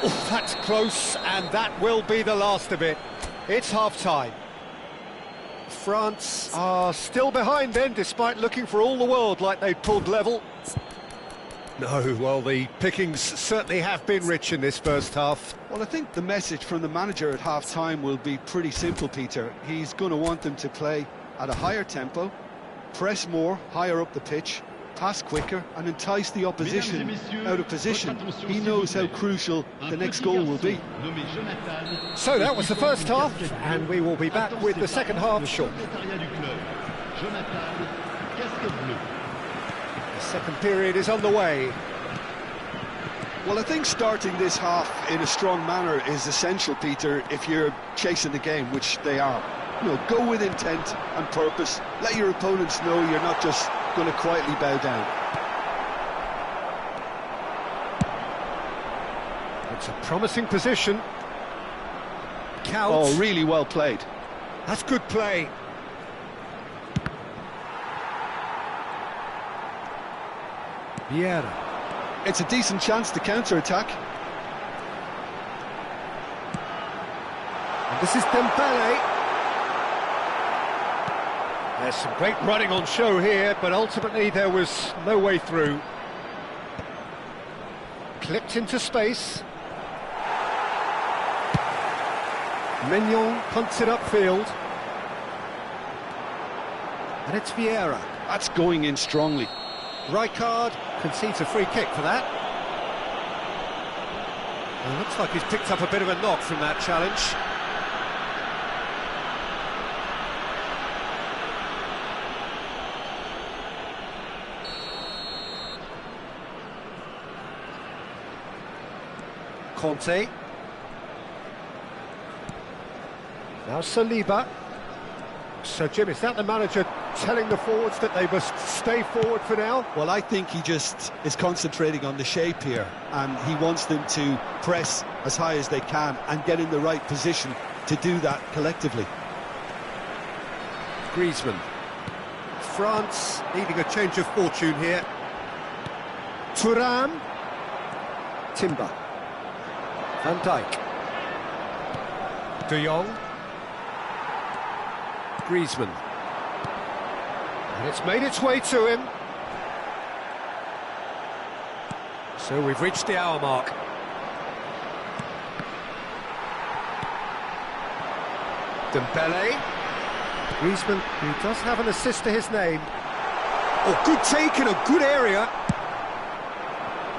Oh, that's close, and that will be the last of it. It's half-time. France are still behind then, despite looking for all the world like they'd pulled level. No, well, the pickings certainly have been rich in this first half. Well, I think the message from the manager at half-time will be pretty simple, Peter. He's going to want them to play at a higher tempo, press more, higher up the pitch, pass quicker and entice the opposition out of position. He knows how crucial the next goal will be. So that was the first half, and we will be back with the second half shortly. The second period is on the way. Well, I think starting this half in a strong manner is essential, Peter, if you're chasing the game, which they are. You know, go with intent and purpose. Let your opponents know you're not just going to quietly bow down. It's a promising position. Count. Oh, really well played. That's good play. Vieira. It's a decent chance to counter-attack. And this is Dembele. There's some great running on show here, but ultimately there was no way through. Clipped into space. Mignon punts it upfield. And it's Vieira. That's going in strongly. Rijkaard concedes a free kick for that. And it looks like he's picked up a bit of a knock from that challenge. Conte. Now Saliba. So Jim, is that the manager telling the forwards that they must stay forward for now? Well, I think he just is concentrating on the shape here, and he wants them to press as high as they can and get in the right position to do that collectively. Griezmann. France needing a change of fortune here. Thuram. Timber. Van Dijk. De Jong. Griezmann. And it's made its way to him. So we've reached the hour mark. Dembele. Griezmann, who does have an assist to his name. Oh, good take in a good area.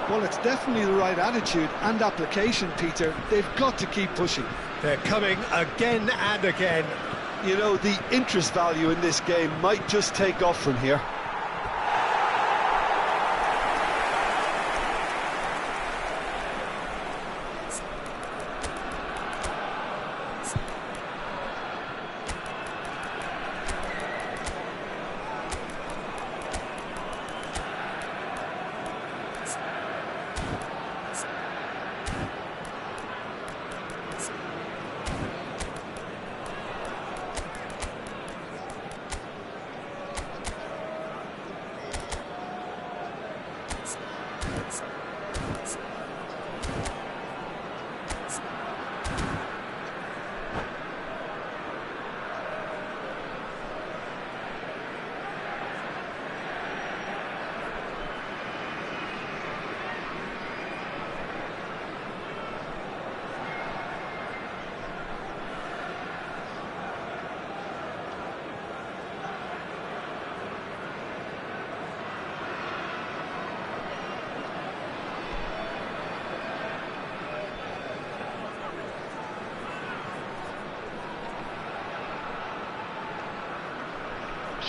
Well, it's definitely the right attitude and application, Peter. They've got to keep pushing. They're coming again and again. You know, the interest value in this game might just take off from here.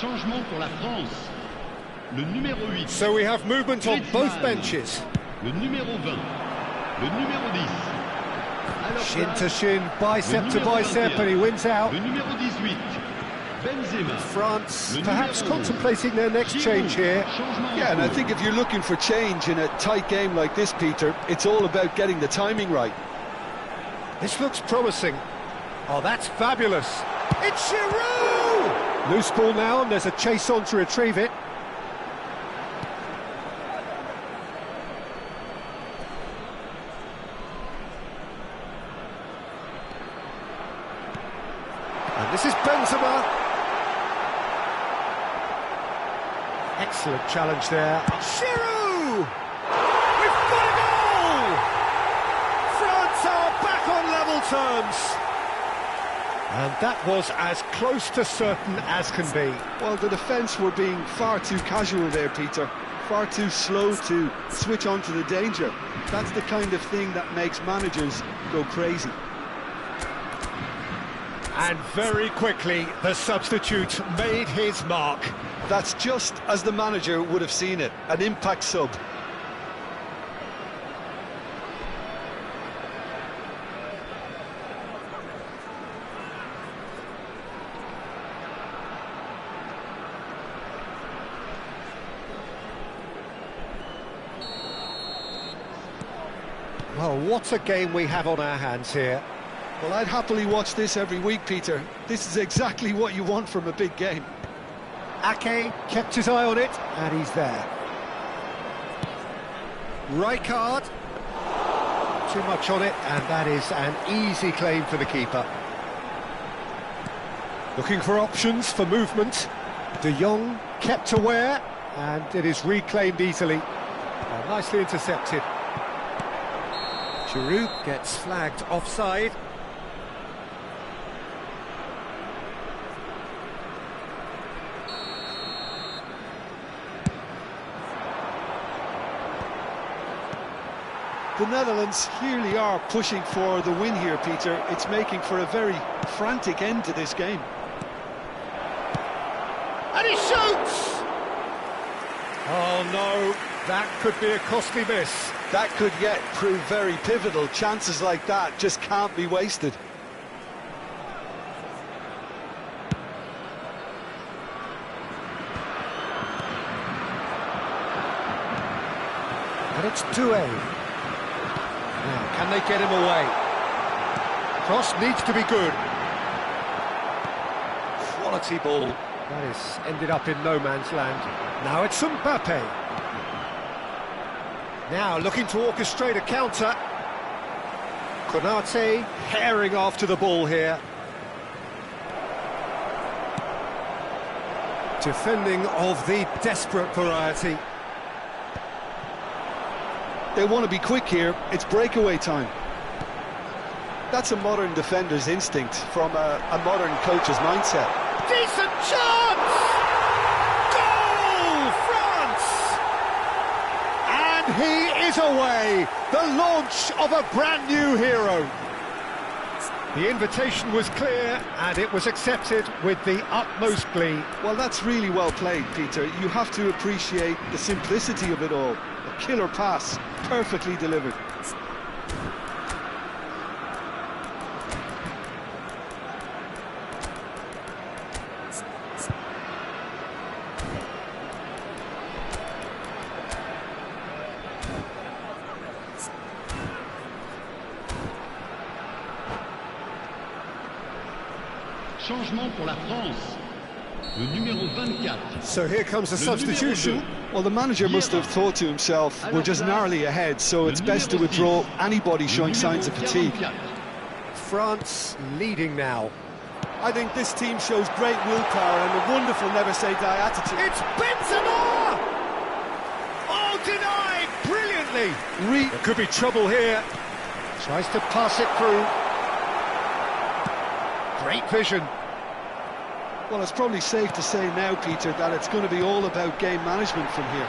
Changement pour la France. Le numéro 8. So we have movement on both benches. Le numéro 20. Le numéro 10. Shin to shin, bicep to bicep, and he wins out. Le numéro 18. Benzema. France perhaps contemplating their next change here. Yeah, and I think if you're looking for change in a tight game like this, Peter, it's all about getting the timing right. This looks promising. Oh, that's fabulous. It's Giroud! Loose ball now, and there's a chase on to retrieve it. And this is Benzema. Excellent challenge there. Giroud! We've got a goal! France are back on level terms. And that was as close to certain as can be. Well, the defence were being far too casual there, Peter. Far too slow to switch on to the danger. That's the kind of thing that makes managers go crazy. And very quickly, the substitute made his mark. That's just as the manager would have seen it, an impact sub. Well, what a game we have on our hands here. Well, I'd happily watch this every week, Peter. This is exactly what you want from a big game. Ake kept his eye on it, and he's there. Rijkaard. Too much on it, and that is an easy claim for the keeper. Looking for options for movement. De Jong kept aware, and it is reclaimed easily. Oh, nicely intercepted. Giroud gets flagged offside. The Netherlands really are pushing for the win here, Peter. It's making for a very frantic end to this game. And he shoots! Oh no, that could be a costly miss. That could yet prove very pivotal. Chances like that just can't be wasted. And it's 2-A. Now, can they get him away? Cross needs to be good. Quality ball. That is ended up in no man's land. Now it's Mbappe. Now looking to orchestrate a counter. Konate herring after the ball here. Defending of the desperate variety. They want to be quick here. It's breakaway time. That's a modern defender's instinct from a modern coach's mindset. Decent chance! Goal, France! And he is away. The launch of a brand new hero. The invitation was clear and it was accepted with the utmost glee. Well, that's really well played, Peter. You have to appreciate the simplicity of it all. A killer pass, perfectly delivered. Changement pour la France. Le numéro 24. So here comes the substitution. Well, the manager must have thought to himself, we're just narrowly ahead, so it's best to withdraw anybody showing signs of fatigue. France leading now. I think this team shows great willpower and a wonderful never-say-die attitude. It's Benzema! Oh, denied brilliantly. There could be trouble here. Tries to pass it through. Great vision. Well, it's probably safe to say now, Peter, that it's going to be all about game management from here.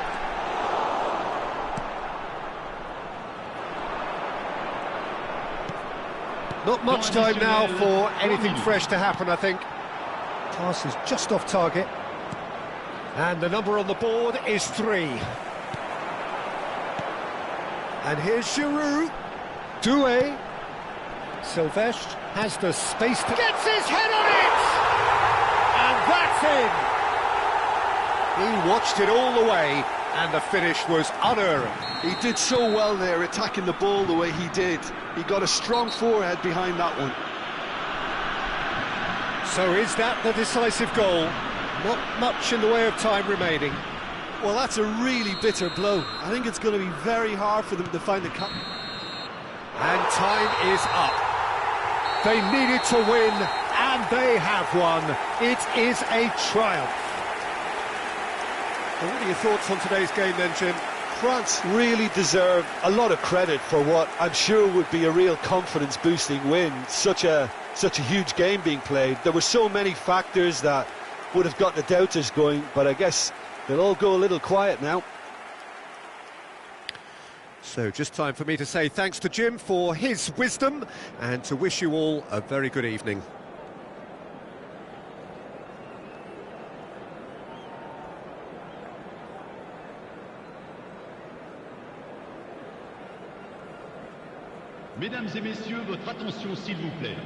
Not much time now for anything fresh to happen, I think. Pass is just off target. And the number on the board is 3. And here's Giroud. Doué. Sylvestre has the space to... Gets his head on it! And that's in! He watched it all the way, and the finish was unerring. He did so well there, attacking the ball the way he did. He got a strong forehead behind that one. So is that the decisive goal? Not much in the way of time remaining. Well, that's a really bitter blow. I think it's going to be very hard for them to find the cut. And time is up. They needed to win, and they have won. It is a triumph. And what are your thoughts on today's game then, Jim? France really deserve a lot of credit for what I'm sure would be a real confidence-boosting win. Such a huge game being played. There were so many factors that would have got the doubters going, but I guess they'll all go a little quiet now. So just time for me to say thanks to Jim for his wisdom and to wish you all a very good evening. Mesdames et messieurs, votre attention s'il vous plaît.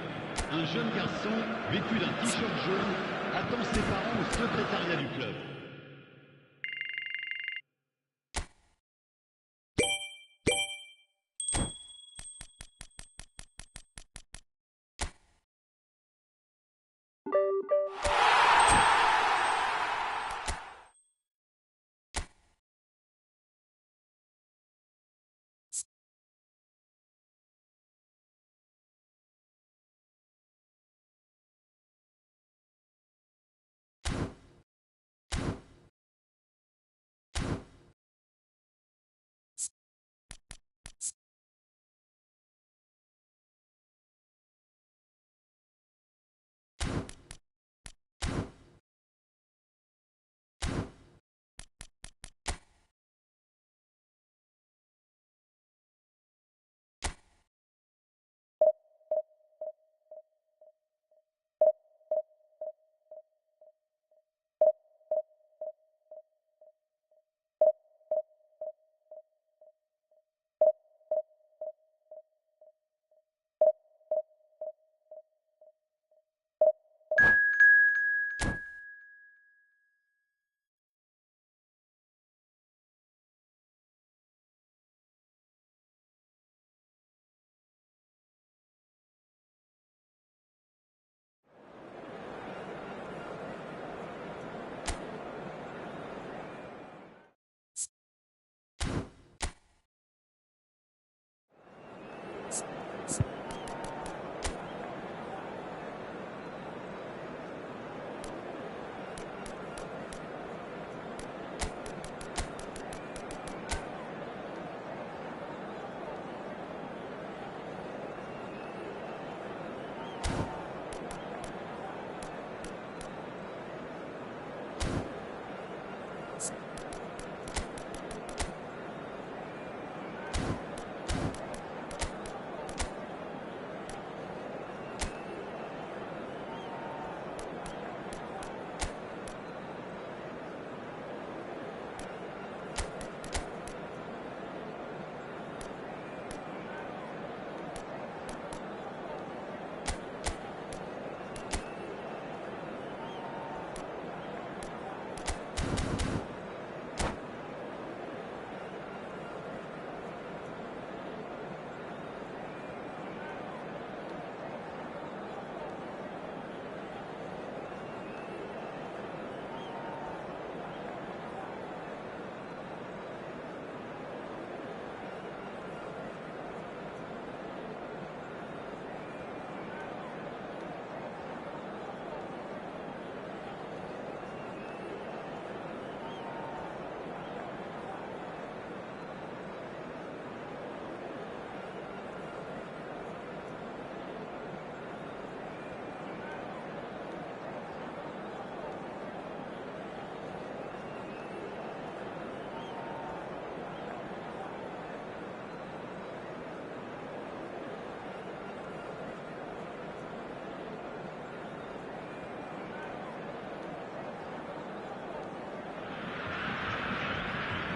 Un jeune garçon vêtu d'un t-shirt jaune attend ses parents au secrétariat du club.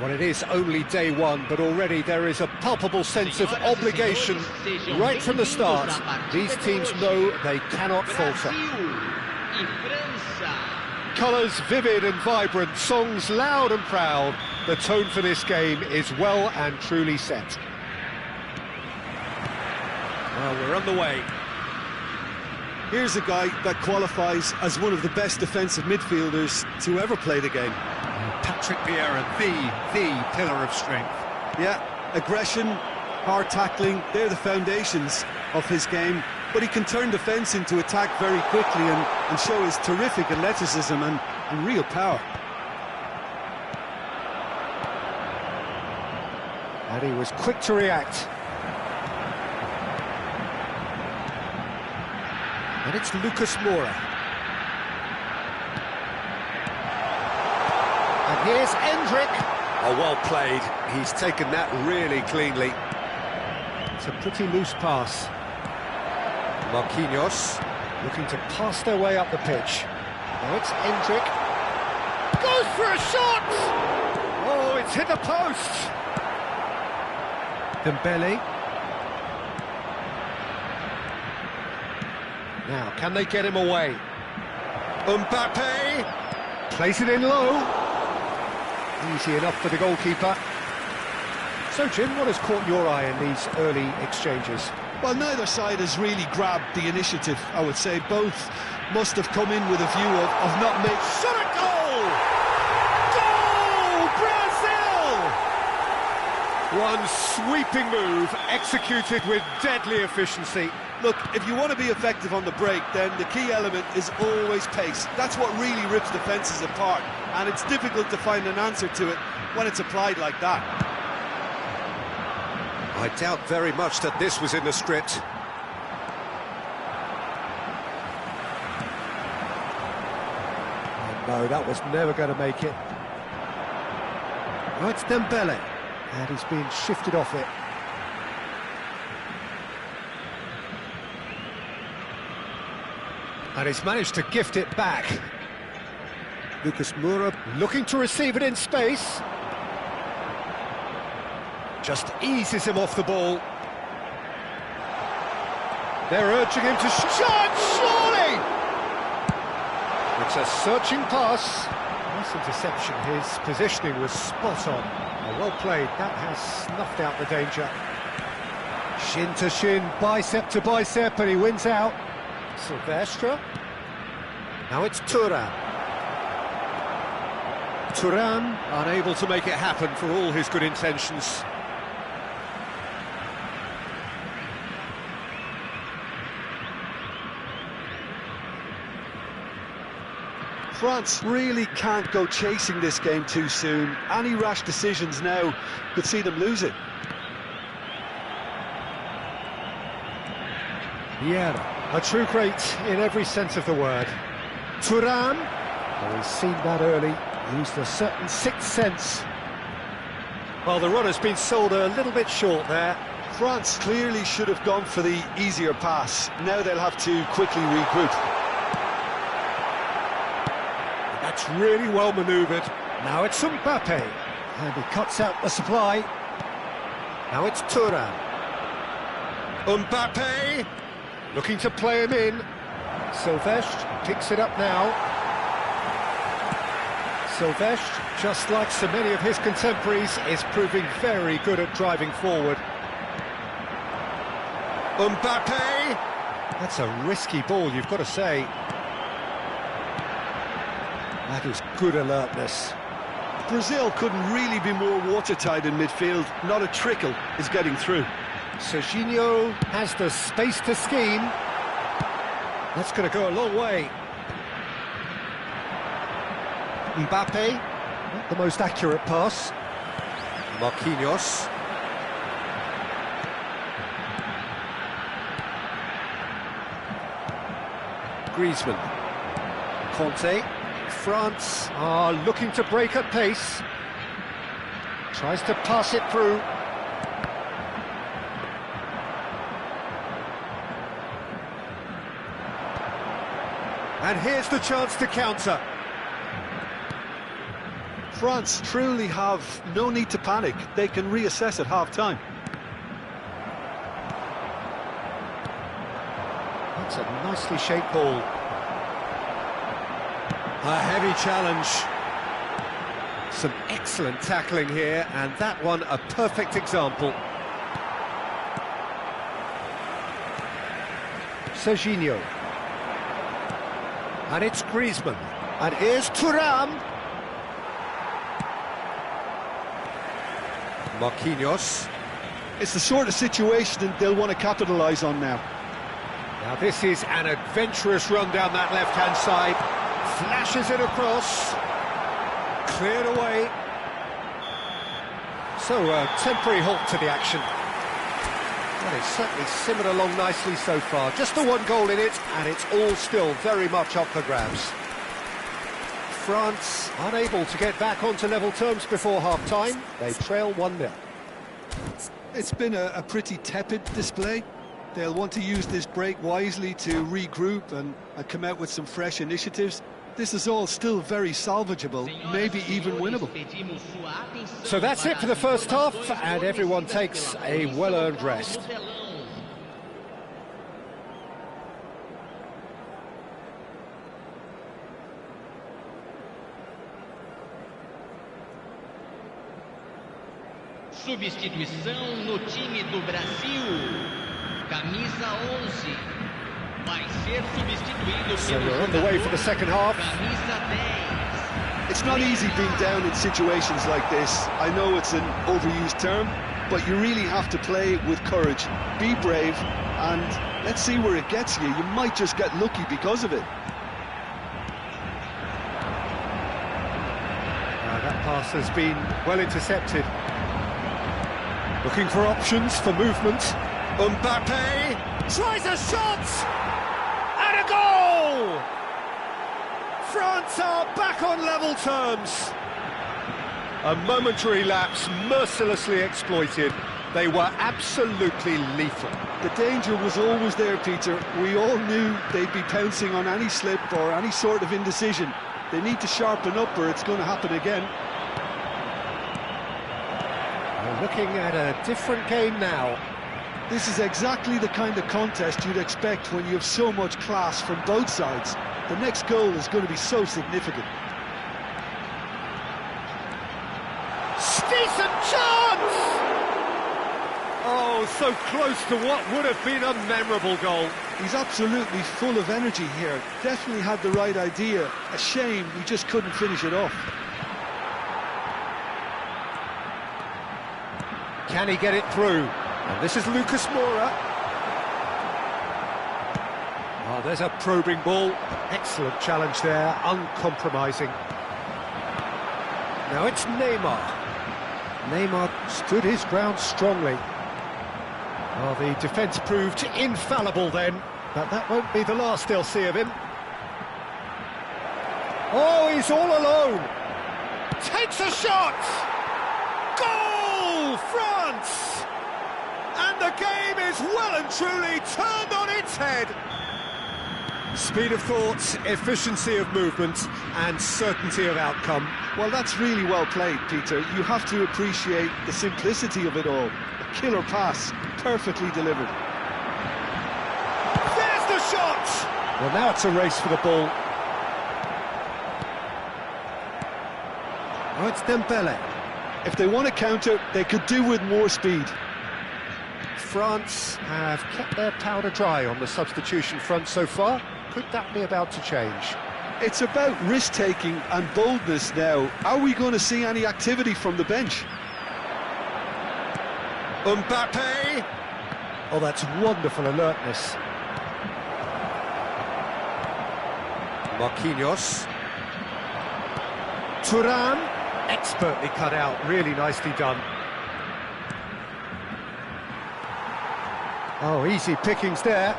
Well, it is only day one, but already there is a palpable sense of obligation right from the start. These teams know they cannot falter. Colours vivid and vibrant, songs loud and proud. The tone for this game is well and truly set. Well, we're on the way. Here's a guy that qualifies as one of the best defensive midfielders to ever play the game. Patrick Vieira, the pillar of strength. Yeah, aggression, hard tackling, they're the foundations of his game. But he can turn defence into attack very quickly and show his terrific athleticism and real power. And he was quick to react. And it's Lucas Moura. And here's Endrick. Oh, well played. He's taken that really cleanly. It's a pretty loose pass. Marquinhos looking to pass their way up the pitch. Now it's Endrick. Goes for a shot! Oh, it's hit the post. Dembele. Now, can they get him away? Mbappe plays it in low. Easy enough for the goalkeeper. So, Jim, what has caught your eye in these early exchanges? Well, neither side has really grabbed the initiative, I would say. Both must have come in with a view of not making... Shot a goal! Goal! Brazil! One sweeping move, executed with deadly efficiency. Look, if you want to be effective on the break, then the key element is always pace. That's what really rips defences apart, and it's difficult to find an answer to it when it's applied like that. I doubt very much that this was in the script. Oh, no, that was never going to make it. Oh, it's Dembele, and he's being shifted off it. And he's managed to gift it back. Lucas Moura looking to receive it in space. Just eases him off the ball. They're urging him to shot, surely! It's a searching pass. Nice interception, his positioning was spot on. Oh, well played, that has snuffed out the danger. Shin to shin, bicep to bicep, and he wins out. Silvestre. Now it's Thuram. Thuram unable to make it happen for all his good intentions. France really can't go chasing this game too soon. Any rash decisions now could see them lose it. Vieira, a true great in every sense of the word. Thuram, well, he's seen that early, used a certain sixth sense. Well, the run has been sold a little bit short there. France clearly should have gone for the easier pass. Now they'll have to quickly regroup. That's really well manoeuvred. Now it's Mbappe, and he cuts out the supply. Now it's Thuram. Mbappe, looking to play him in. Silvestre picks it up now. Silvestre, just like so many of his contemporaries, is proving very good at driving forward. Mbappe! That's a risky ball, you've got to say. That is good alertness. Brazil couldn't really be more watertight in midfield. Not a trickle is getting through. Serginho has the space to scheme. That's going to go a long way. Mbappe, not the most accurate pass. Marquinhos. Griezmann. Conte. France are looking to break at pace. Tries to pass it through. And here's the chance to counter. France truly have no need to panic. They can reassess at half-time. That's a nicely shaped ball. A heavy challenge. Some excellent tackling here, and that one a perfect example. Serginho. And it's Griezmann. And here's Thuram. Marquinhos. It's the sort of situation they'll want to capitalise on now. Now this is an adventurous run down that left-hand side. Flashes it across. Cleared away. So a temporary halt to the action. Well, it's certainly simmered along nicely so far. Just the one goal in it, and it's all still very much up for grabs. France unable to get back onto level terms before half-time. They trail 1-0. It's been a pretty tepid display. They'll want to use this break wisely to regroup and come out with some fresh initiatives. This is all still very salvageable, maybe even winnable. So that's it for the first half, and everyone takes a well-earned rest. Substituição no time do Brasil. Camisa 11. Vai ser substituído So we're on the way for the second half. Camisa 10. It's not easy being down in situations like this. I know it's an overused term, but you really have to play with courage. Be brave, and let's see where it gets you. You might just get lucky because of it. That pass has been well intercepted. Looking for options for movement. Mbappe tries a shot! And a goal! France are back on level terms. A momentary lapse mercilessly exploited. They were absolutely lethal. The danger was always there, Peter. We all knew they'd be pouncing on any slip or any sort of indecision. They need to sharpen up or it's going to happen again. We're looking at a different game now. This is exactly the kind of contest you'd expect when you have so much class from both sides. The next goal is going to be so significant. Decent chance! Oh, so close to what would have been a memorable goal. He's absolutely full of energy here. Definitely had the right idea. A shame we just couldn't finish it off. Can he get it through? And this is Lucas Moura. Oh, there's a probing ball. Excellent challenge there, uncompromising. Now it's Neymar. Neymar stood his ground strongly. Well, the defence proved infallible then, but that won't be the last they'll see of him. Oh, he's all alone. Takes a shot! Goal, France! And the game is well and truly turned on its head. Speed of thought, efficiency of movement, and certainty of outcome. Well, that's really well played, Peter. You have to appreciate the simplicity of it all. A killer pass, perfectly delivered. There's the shot! Well, now it's a race for the ball. Oh, it's Dembele. If they want to counter, they could do with more speed. France have kept their powder dry on the substitution front so far. Could that be about to change? It's about risk-taking and boldness now. Are we going to see any activity from the bench? Mbappe! Oh, that's wonderful alertness. Marquinhos. Thuram, expertly cut out, really nicely done. Oh, easy pickings there.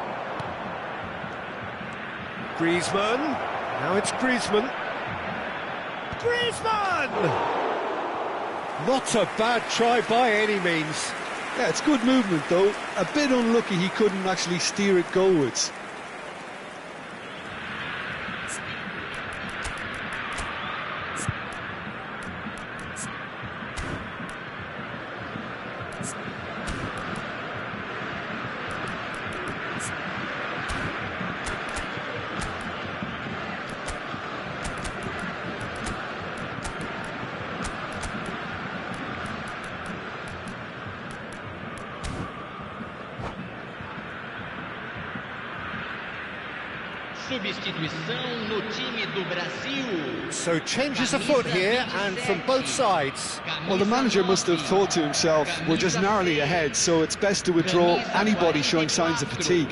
Griezmann. Now it's Griezmann. Griezmann! Not a bad try by any means. Yeah, it's good movement though. A bit unlucky he couldn't actually steer it goalwards. substituição no time do Brasil. So changes afoot here, and from both sides. Well, the manager must have thought to himself, we're just narrowly ahead, so it's best to withdraw anybody showing signs of fatigue.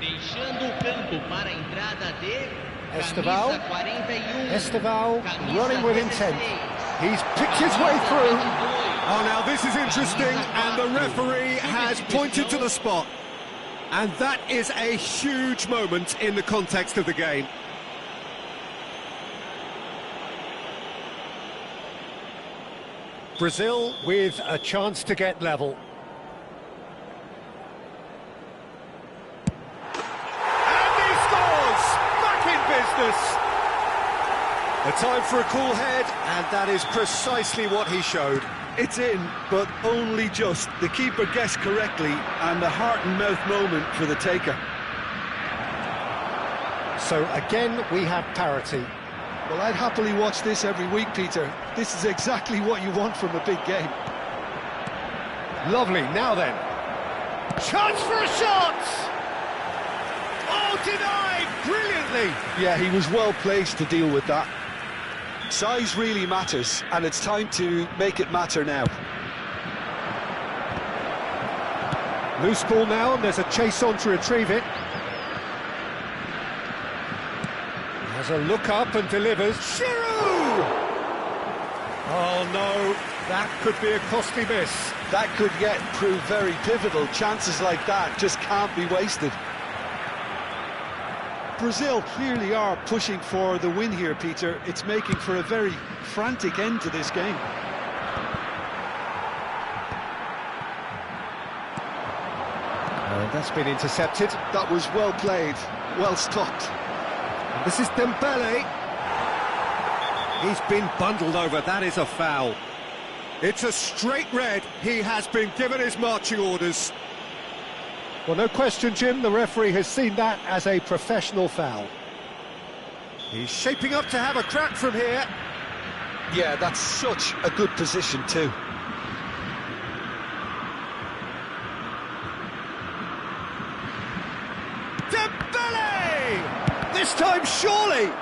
Deixando o campo para a entrada de Esteval. camisa 41. Esteval camisa running with intent. 16. He's picked his way through. Oh, now this is interesting, and the referee has pointed to the spot. And that is a huge moment in the context of the game. Brazil with a chance to get level. And he scores! Back in business! A time for a cool head, and that is precisely what he showed. It's in, but only just. The keeper guessed correctly, and a heart-and-mouth moment for the taker. So again, we have parity. Well, I'd happily watch this every week, Peter. This is exactly what you want from a big game. Lovely, now then. Chance for a shot! Oh, denied brilliantly! Yeah, he was well placed to deal with that. Size really matters, and it's time to make it matter now. Loose ball now, and there's a chase on to retrieve it. Has a look up and delivers. Giroud! Oh no, that could be a costly miss. That could yet prove very pivotal. Chances like that just can't be wasted. Brazil clearly are pushing for the win here, Peter. It's making for a very frantic end to this game. That's been intercepted. That was well played, well stopped. And this is Dembele. He's been bundled over, that is a foul. It's a straight red. He has been given his marching orders. Well, no question, Jim, the referee has seen that as a professional foul. He's shaping up to have a crack from here. Yeah, that's such a good position too. Dembele! This time, surely!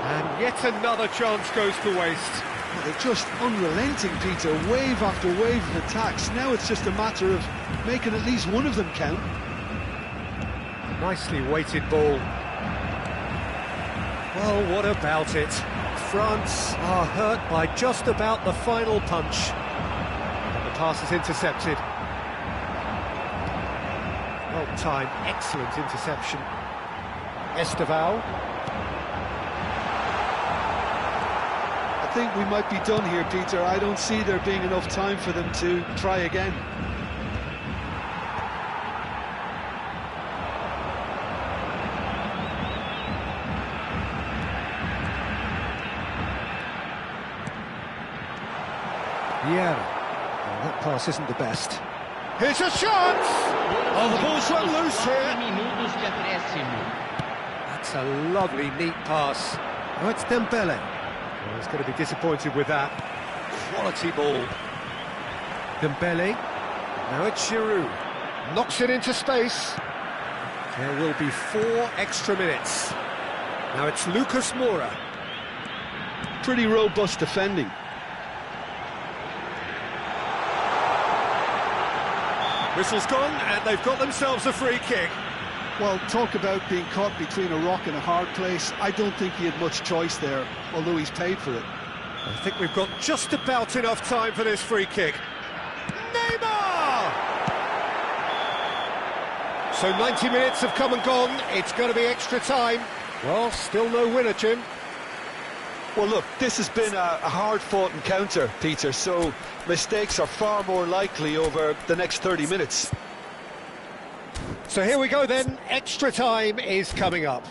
And yet another chance goes to waste. Well, they're just unrelenting, Peter. Wave after wave of attacks. Now it's just a matter of making at least one of them count. Nicely weighted ball. Well, what about it? France are hurt by just about the final punch. And the pass is intercepted. Well timed, excellent interception. Esteval. I think we might be done here, Peter. I don't see there being enough time for them to try again. Yeah, well, that pass isn't the best. Here's a shot! Oh, the ball's run loose here. Minutos de acréscimo. That's a lovely, neat pass. Oh, it's Dembele. Well, he's going to be disappointed with that. Quality ball. Dembele. Now it's Giroud. Knocks it into space. There will be 4 extra minutes. Now it's Lucas Moura. Pretty robust defending. Whistle's gone, and they've got themselves a free kick. Well, talk about being caught between a rock and a hard place. I don't think he had much choice there, although he's paid for it. I think we've got just about enough time for this free kick. Neymar! So 90 minutes have come and gone. It's going to be extra time. Well, still no winner, Jim. Well, look, this has been a hard-fought encounter, Peter, so mistakes are far more likely over the next 30 minutes. So here we go then, extra time is coming up.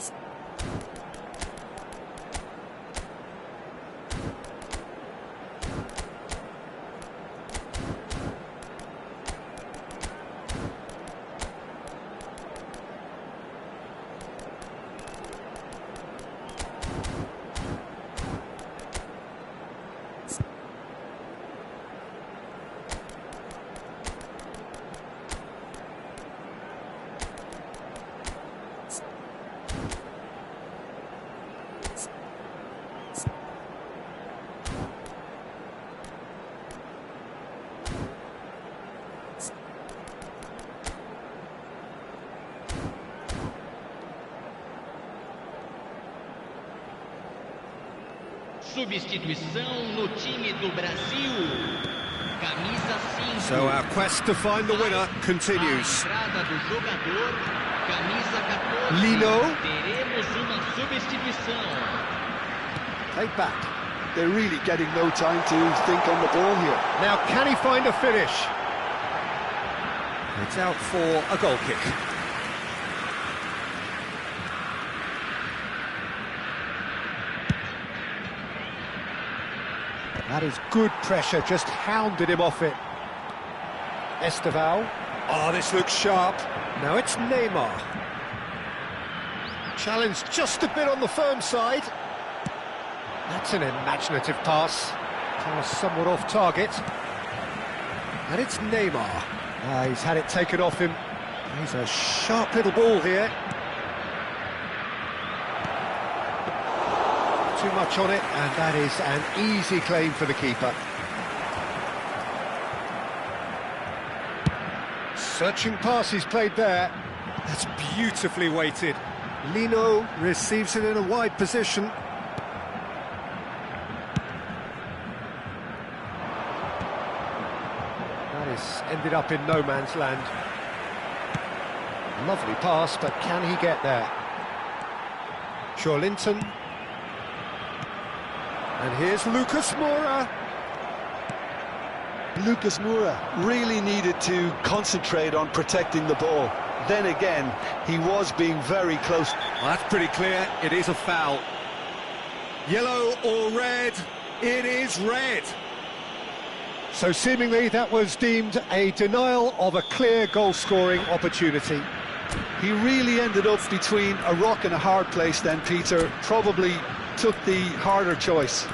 Substituição no time do Brasil. Camisa 5. So our quest to find the winner continues. A entrada do jogador, camisa 14. Lino. Teremos uma substituição. Take back. They're really getting no time to think on the ball here. Now, can he find a finish? It's out for a goal kick. That is good pressure, just hounded him off it. Esteval. Oh, this looks sharp. Now it's Neymar. Challenge just a bit on the firm side. That's an imaginative pass. Pass somewhat off target. And it's Neymar. He's had it taken off him. He's a sharp little ball here. Too much on it, and that is an easy claim for the keeper. Searching pass he's played there. That's beautifully weighted. Lino receives it in a wide position. That is ended up in no man's land. Lovely pass, but can he get there? Linton. And here's Lucas Moura. Lucas Moura really needed to concentrate on protecting the ball. Then again, he was being very close. Well, that's pretty clear. It is a foul. Yellow or red? It is red. So seemingly that was deemed a denial of a clear goal-scoring opportunity. He really ended up between a rock and a hard place then, Peter. Probably took the harder choice.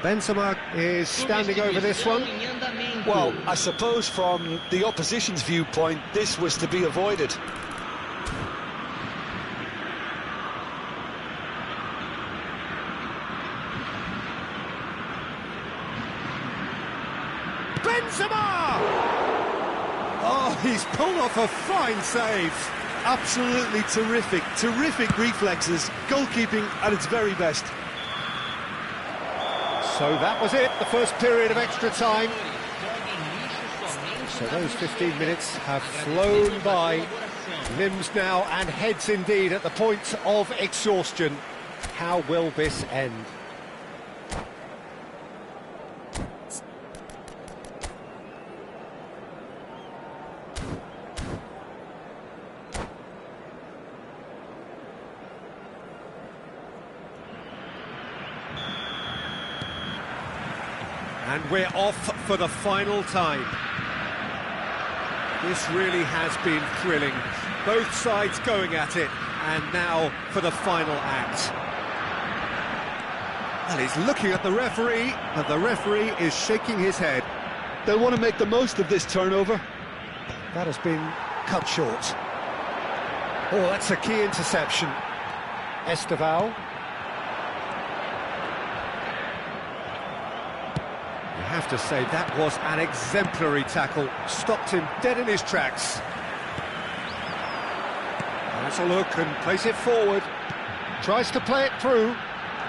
Benzema is standing over this one. Well, I suppose from the opposition's viewpoint, this was to be avoided. Benzema! Oh, he's pulled off a fine save. Absolutely terrific, terrific reflexes. Goalkeeping at its very best. So that was it, the first period of extra time. So those 15 minutes have flown by. Limbs now and heads indeed at the point of exhaustion. How will this end? And we're off for the final time. This really has been thrilling. Both sides going at it, and now for the final act. Well, he's looking at the referee, but the referee is shaking his head. They'll want to make the most of this turnover. That has been cut short. Oh, that's a key interception. Esteval. I have to say, that was an exemplary tackle. Stopped him dead in his tracks. Has a look and plays it forward. Tries to play it through,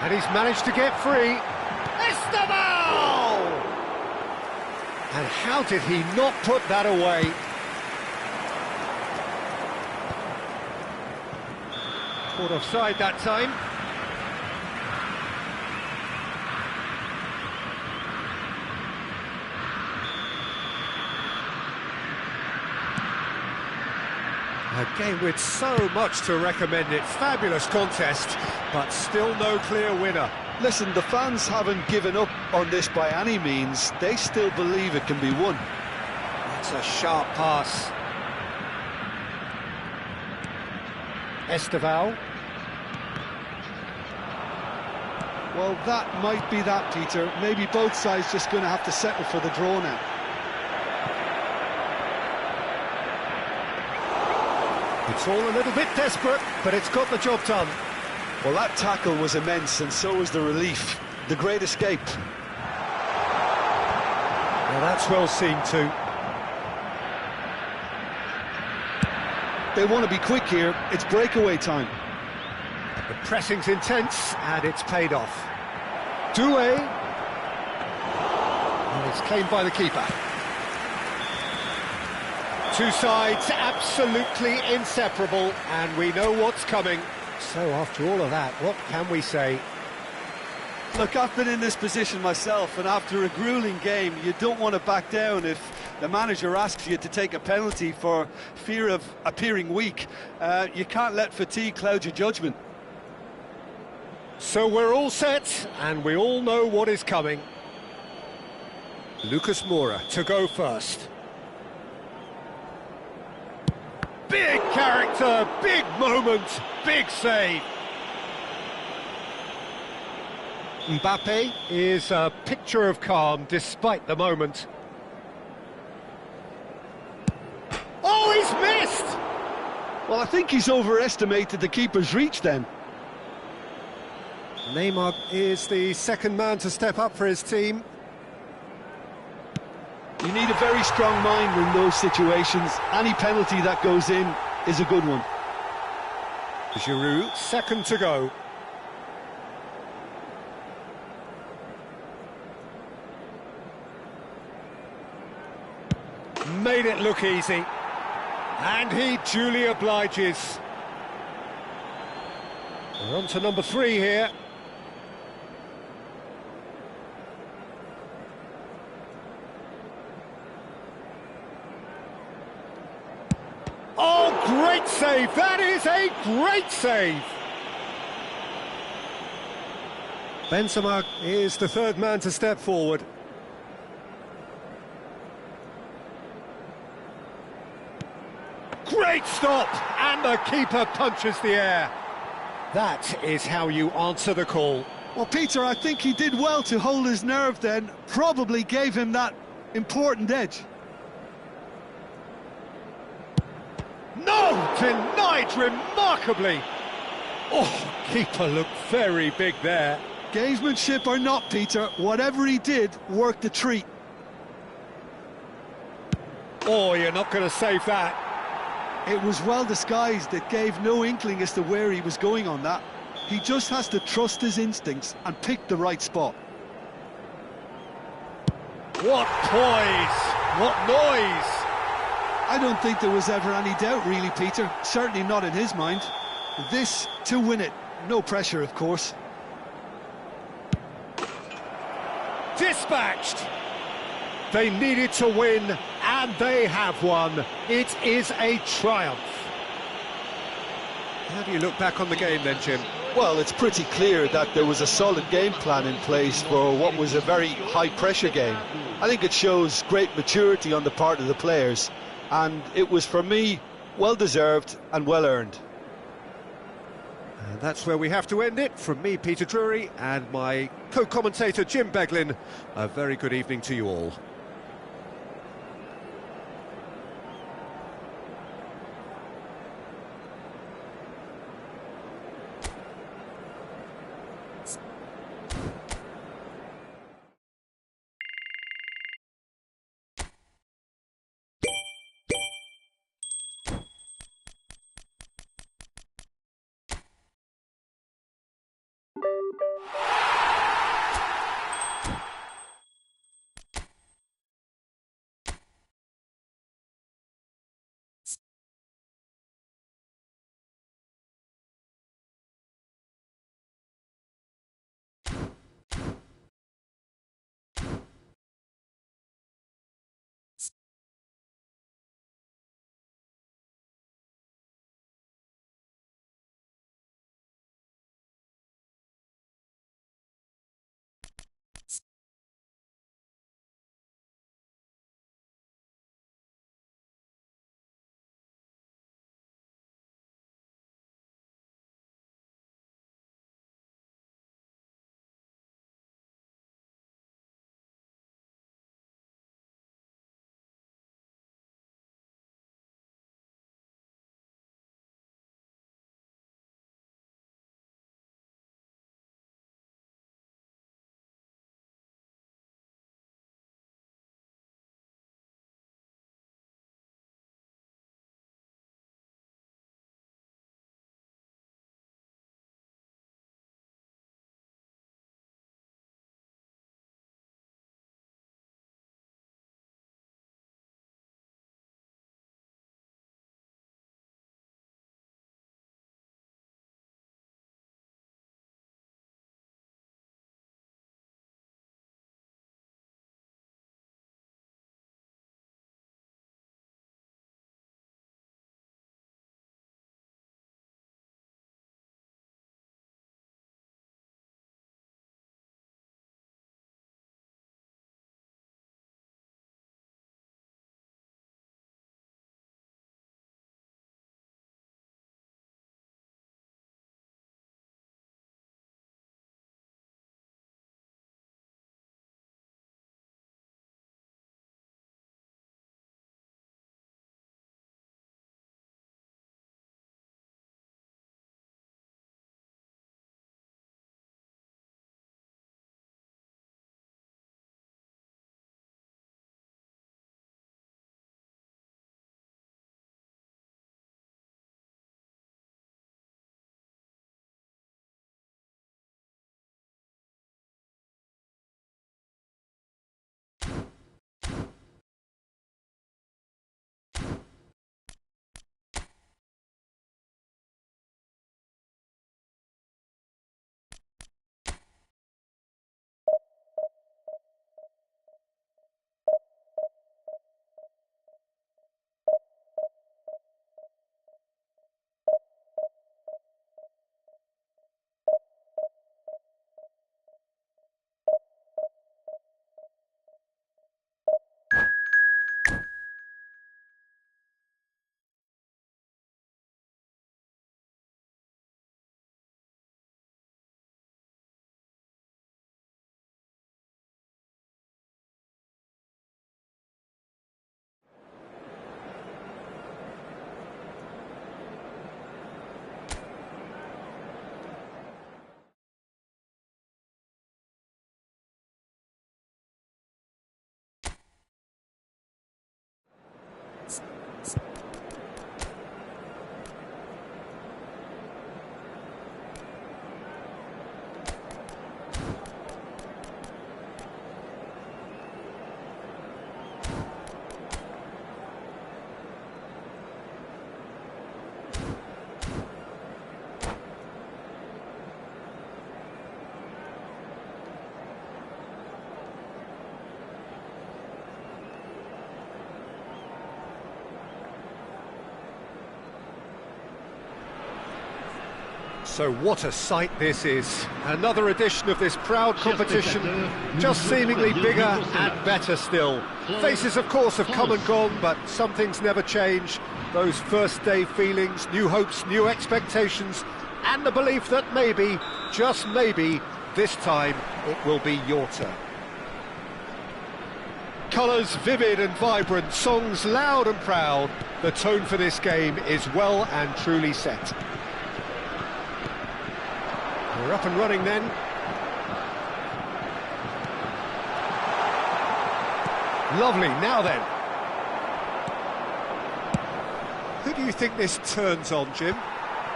and he's managed to get free. Esteval! And how did he not put that away? Caught offside that time. A game with so much to recommend it. Fabulous contest, but still no clear winner. Listen, the fans haven't given up on this by any means. They still believe it can be won. That's a sharp pass. Well, that might be that, Peter. Maybe both sides just going to have to settle for the draw now. It's all a little bit desperate, but it's got the job done. Well, that tackle was immense, and so was the relief. The great escape. Well, that's well seen too. They want to be quick here. It's breakaway time. The pressing's intense, and it's paid off. Doué. And it's claimed by the keeper. Two sides absolutely inseparable, and we know what's coming. So after all of that, what can we say? Look, I've been in this position myself, and after a grueling game, you don't want to back down if the manager asks you to take a penalty for fear of appearing weak. You can't let fatigue cloud your judgment. So we're all set, and we all know what is coming. Lucas Moura to go first. Big character, big moment, big save. Mbappe is a picture of calm despite the moment. Oh, he's missed! Well, I think he's overestimated the keeper's reach then. Neymar is the second man to step up for his team. You need a very strong mind in those situations. Any penalty that goes in is a good one. Giroud, second to go. Made it look easy. And he duly obliges. We're on to number 3 here. Oh, great save! That is a great save! Benzema is the third man to step forward. Great stop! And the keeper punches the air. That is how you answer the call. Well, Peter, I think he did well to hold his nerve then. Probably gave him that important edge. No! Denied remarkably! Oh, keeper looked very big there. Gamesmanship or not, Peter, whatever he did worked a treat. Oh, you're not going to save that. It was well disguised. It gave no inkling as to where he was going on that. He just has to trust his instincts and pick the right spot. What poise! What noise! I don't think there was ever any doubt, really, Peter. Certainly not in his mind. This to win it. No pressure, of course. Dispatched! They needed to win, and they have won. It is a triumph. How do you look back on the game then, Jim? Well, it's pretty clear that there was a solid game plan in place for what was a very high-pressure game. I think it shows great maturity on the part of the players, and it was, for me, well-deserved and well-earned. And that's where we have to end it. From me, Peter Drury, and my co-commentator, Jim Beglin, a very good evening to you all. So what a sight this is. Another edition of this proud competition, just seemingly bigger and better still. Faces, of course, have come and gone, but some things never change. Those first day feelings, new hopes, new expectations, and the belief that maybe, just maybe, this time it will be your turn. Colours vivid and vibrant, songs loud and proud. The tone for this game is well and truly set. We're up and running then. Lovely, now then. Who do you think this turns on, Jim?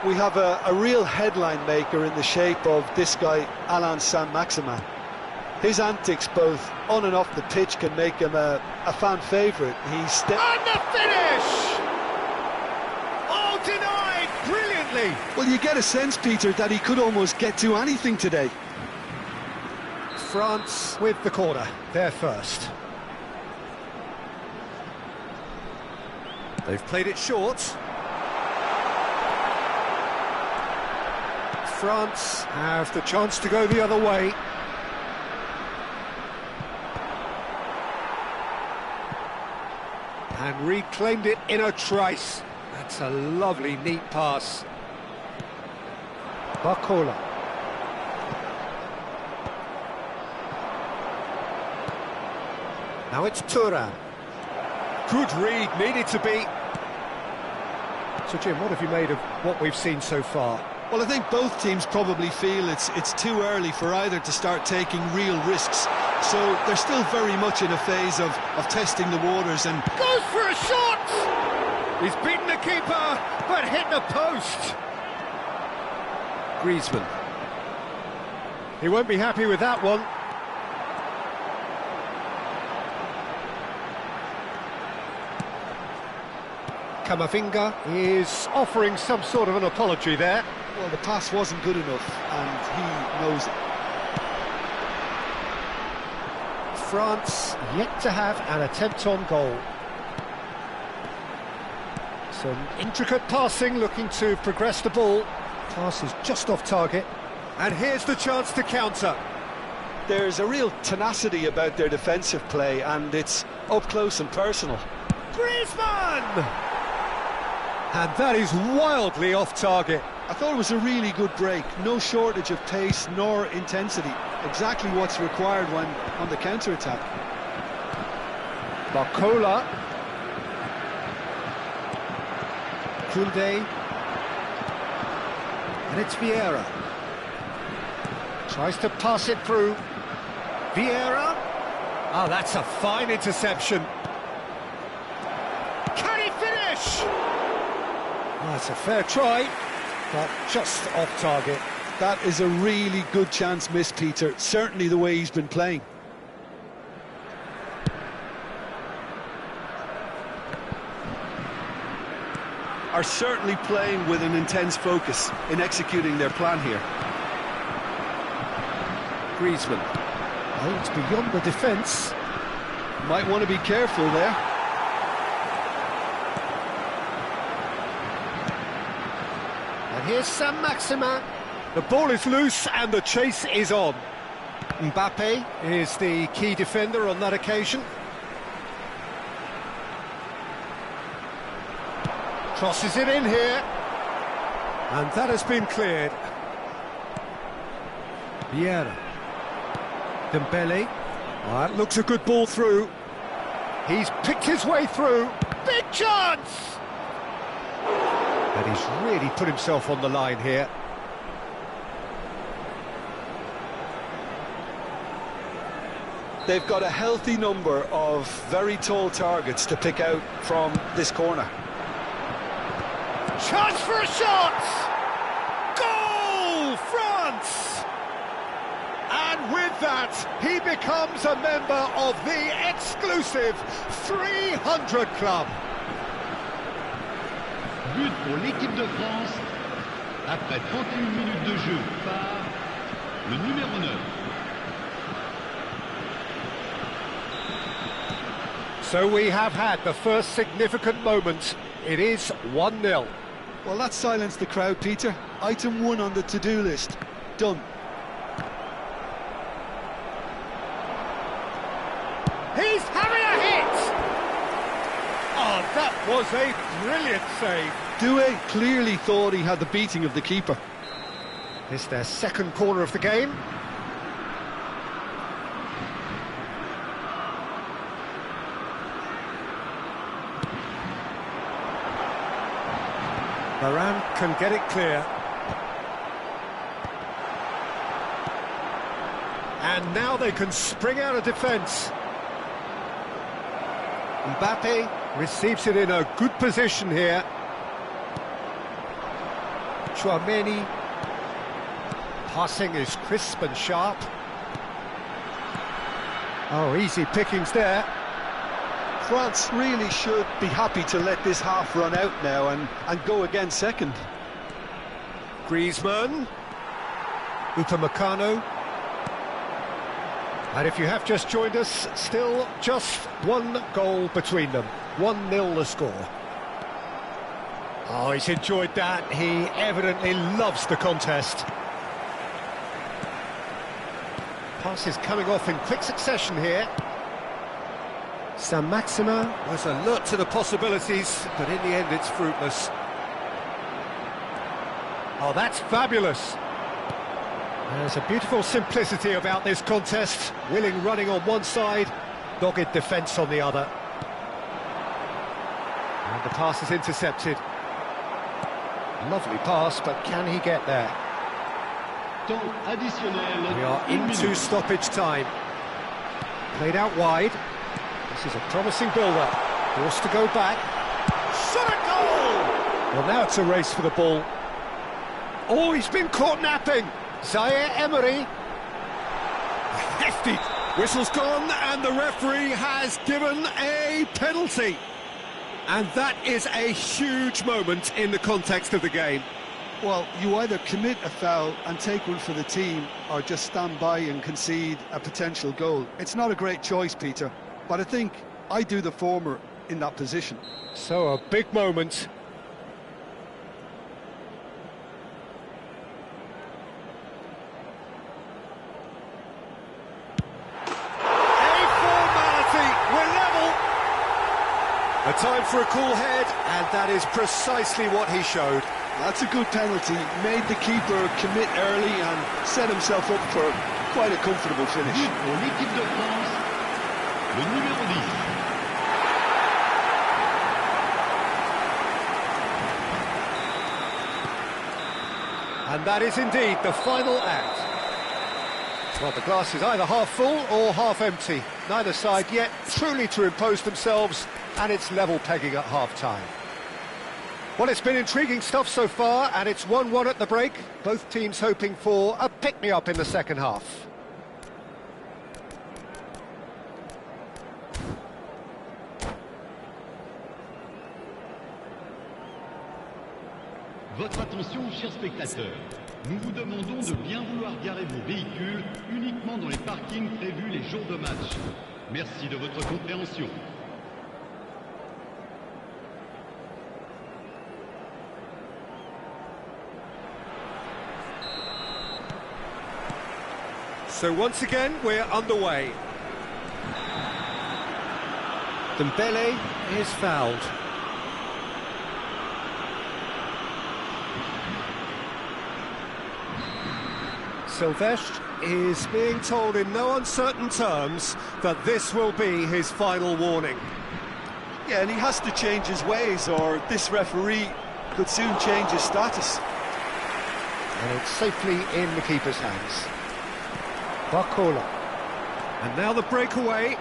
We have a real headline maker in the shape of this guy, Alain Saint-Maximin. His antics, both on and off the pitch, can make him a fan favourite. And the finish! Oh, denied brilliantly! Well, you get a sense, Peter, that he could almost get to anything today. France with the corner, they're first. They've played it short. France have the chance to go the other way. And reclaimed it in a trice. That's a lovely, neat pass. Barcola. Now it's Thuram. Good read, needed to be. So Jim, what have you made of what we've seen so far? Well, I think both teams probably feel it's too early for either to start taking real risks. So they're still very much in a phase of testing the waters and... Goes for a shot! He's beaten the keeper, but hit the post. Griezmann. He won't be happy with that one. Camavinga is offering some sort of an apology there. Well, the pass wasn't good enough, and he knows it. France yet to have an attempt on goal. Some intricate passing, looking to progress the ball. Pass is just off target. And here's the chance to counter. There's a real tenacity about their defensive play, and it's up close and personal. Griezmann! And that is wildly off target. I thought it was a really good break. No shortage of pace nor intensity. Exactly what's required when on the counter-attack. Barcola. Koundé. And it's Vieira. Tries to pass it through. Vieira. Oh, that's a fine interception. Can he finish? Well, that's a fair try, but just off target. That is a really good chance missed, Peter. Certainly the way he's been playing. Are certainly playing with an intense focus in executing their plan here. Griezmann. Oh, it's beyond the defence. Might want to be careful there. And here's Saint-Maximin. The ball is loose and the chase is on. Mbappe is the key defender on that occasion. Crosses it in here. And that has been cleared. Vieira. Dembele. Oh, that looks a good ball through. He's picked his way through. Big chance! And he's really put himself on the line here. They've got a healthy number of very tall targets to pick out from this corner. Chance for a shot! Goal, France! And with that, he becomes a member of the exclusive 300 Club. But pour l'équipe de France, après 31 minutes de jeu par le numéro 9. So we have had the first significant moment. It is 1-0. Well, that silenced the crowd, Peter. Item 1 on the to-do list. Done. He's having a hit! Oh, that was a brilliant save. Doué clearly thought he had the beating of the keeper. It's their second corner of the game. Varane can get it clear. And now they can spring out of defence. Mbappe receives it in a good position here. Chouameni. Passing is crisp and sharp. Oh, easy pickings there. France really should be happy to let this half run out now and go again second. Griezmann. Upamecano. And if you have just joined us, still just one goal between them. 1-0 the score. Oh, he's enjoyed that. He evidently loves the contest. Pass is coming off in quick succession here. Saint-Maximin was alert to the possibilities, but in the end it's fruitless. Oh, that's fabulous. There's a beautiful simplicity about this contest. Willing running on one side, dogged defence on the other. And the pass is intercepted. Lovely pass, but can he get there? We are into stoppage time. Played out wide. This is a promising build-up. Forced to go back. Shot a goal! Well, now it's a race for the ball. Oh, he's been caught napping. Zaire Emery. Hefty. Whistle's gone, and the referee has given a penalty. And that is a huge moment in the context of the game. Well, you either commit a foul and take one for the team, or just stand by and concede a potential goal. It's not a great choice, Peter, but I think I do the former in that position. So a big moment. A formality, we're level. A time for a cool head, and that is precisely what he showed. That's a good penalty. Made the keeper commit early and set himself up for quite a comfortable finish. Pour l'équipe de France, le numéro 10. And that is indeed the final act. Well, the glass is either half full or half empty. Neither side yet truly to impose themselves, and it's level pegging at half-time. Well, it's been intriguing stuff so far, and it's 1-1 at the break. Both teams hoping for a pick-me-up in the second half. Votre attention, chers spectateurs. Nous vous demandons de bien vouloir garer vos véhicules uniquement dans les parkings prévus les jours de match. Merci de votre compréhension. So once again, we're underway. Dembele is fouled. Silvestre is being told in no uncertain terms that this will be his final warning. Yeah, and he has to change his ways, or this referee could soon change his status. And it's safely in the keeper's hands. Barcola. And now the breakaway.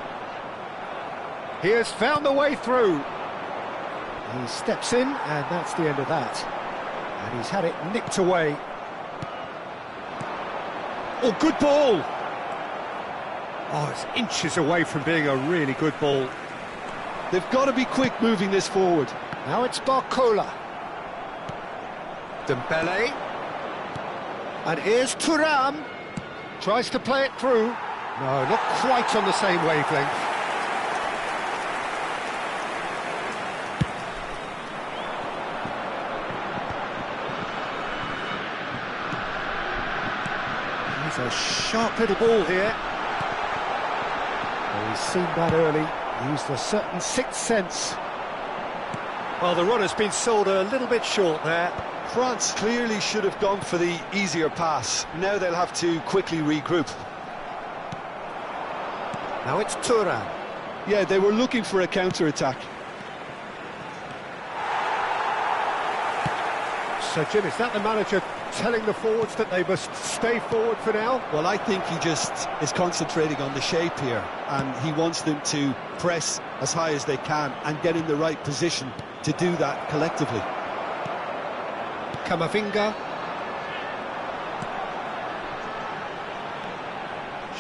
He has found the way through. He steps in, and that's the end of that. And he's had it nicked away. Oh, good ball! Oh, it's inches away from being a really good ball. They've got to be quick moving this forward. Now it's Barcola. Dembele. And here's Thuram. Tries to play it through. No, not quite on the same wavelength. Sharp little ball here. Well, he's seen that early, used a certain sixth sense. Well, the run has been sold a little bit short there. France clearly should have gone for the easier pass. Now they'll have to quickly regroup. Now it's Thuram. Yeah, they were looking for a counter-attack. So, Jim, is that the manager telling the forwards that they must stay forward for now? Well, I think he just is concentrating on the shape here, and he wants them to press as high as they can and get in the right position to do that collectively. Camavinga.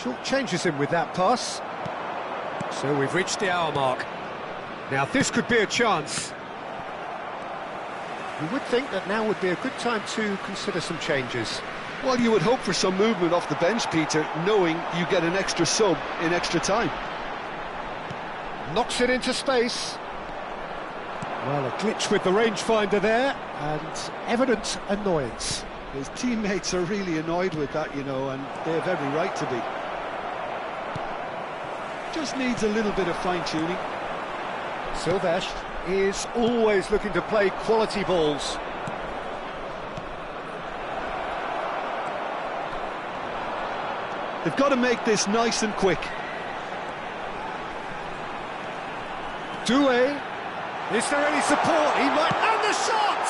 Short changes him with that pass. So we've reached the hour mark. Now this could be a chance. You would think that now would be a good time to consider some changes. Well, you would hope for some movement off the bench, Peter, knowing you get an extra sub in extra time. Knocks it into space. Well, a glitch with the rangefinder there, and evident annoyance. His teammates are really annoyed with that, you know, and they have every right to be. Just needs a little bit of fine-tuning. Silvestre is always looking to play quality balls. They've got to make this nice and quick. Doué. Is there any support? He might... And the shot!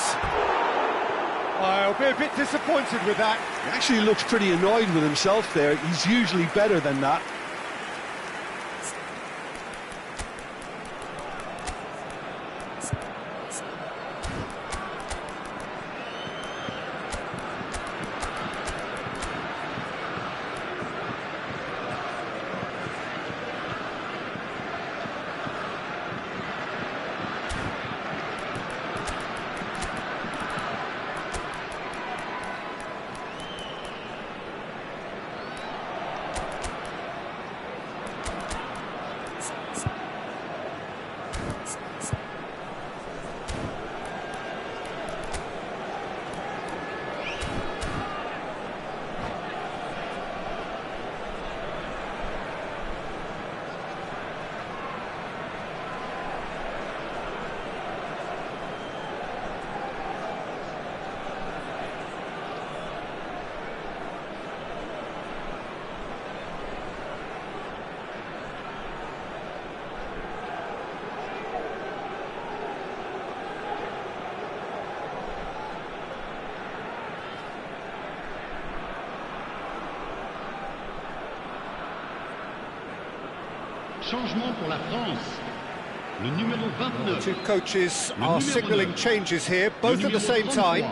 I'll be a bit disappointed with that. He actually looks pretty annoyed with himself there. He's usually better than that. Changement pour la France. Le numéro 29. Two coaches are signalling changes here, both at the same time.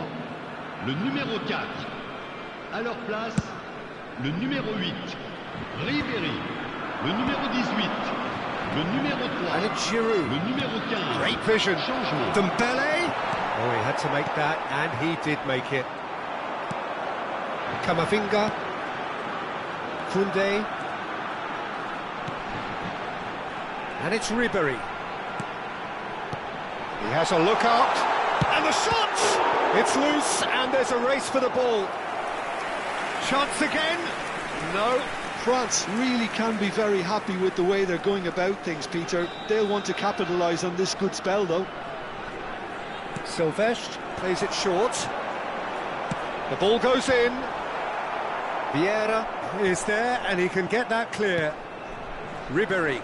Le numéro 4. À leur place, le numéro 8. Ribéry. Le numéro 18. Le numéro 3. And it's Giroud. Le numéro 15. Great vision. Changement. Dembele. Oh, he had to make that, and he did make it. Camavinga. Koundé. And it's Ribéry. He has a look out. And the shot! It's loose, and there's a race for the ball. Chance again? No. France really can be very happy with the way they're going about things, Peter. They'll want to capitalise on this good spell, though. Silvestre plays it short. The ball goes in. Vieira is there, and he can get that clear. Ribéry.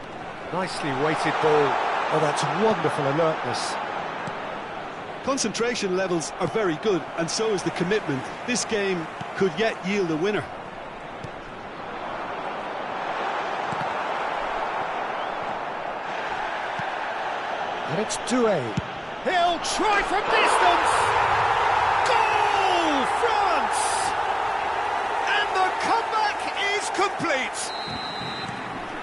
Nicely weighted ball. Oh, that's wonderful alertness. Concentration levels are very good, and so is the commitment. This game could yet yield a winner. And it's Doué. He'll try from distance! Goal! France! And the comeback is complete!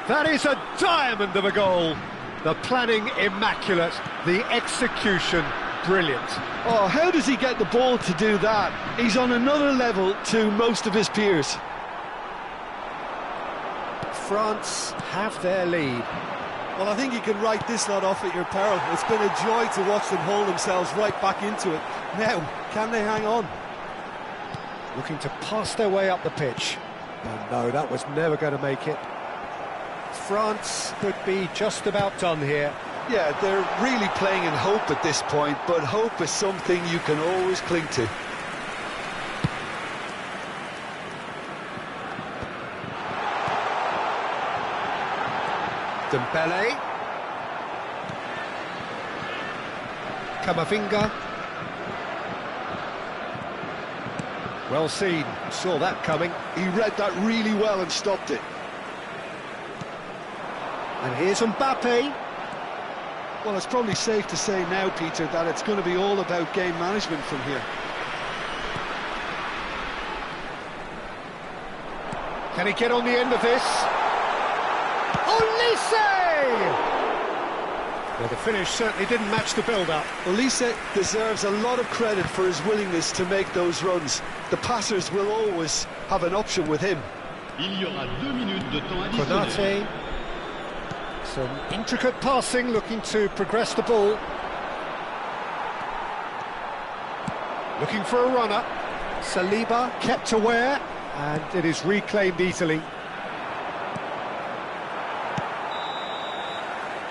That is a diamond of a goal. The planning immaculate, the execution brilliant. Oh, how does he get the ball to do that? He's on another level to most of his peers. France have their lead. Well, I think you can write this lot off at your peril. It's been a joy to watch them hold themselves right back into it. Now, can they hang on? Looking to pass their way up the pitch. Oh, no, that was never going to make it. France could be just about done here. Yeah, they're really playing in hope at this point, but hope is something you can always cling to. Dembele. Camavinga. Well seen, saw that coming. He read that really well and stopped it. And here's Mbappe. Well, it's probably safe to say now, Peter, that it's going to be all about game management from here. Can he get on the end of this? Olise! Well, the finish certainly didn't match the build-up. Olise deserves a lot of credit for his willingness to make those runs. The passers will always have an option with him. Il y aura 2 minutes de temps additionnel. Konate. Some intricate passing, looking to progress the ball. Looking for a runner. Saliba kept aware, and it is reclaimed easily.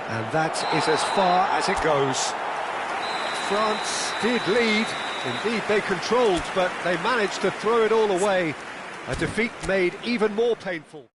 And that is as far as it goes. France did lead, indeed they controlled, but they managed to throw it all away. A defeat made even more painful.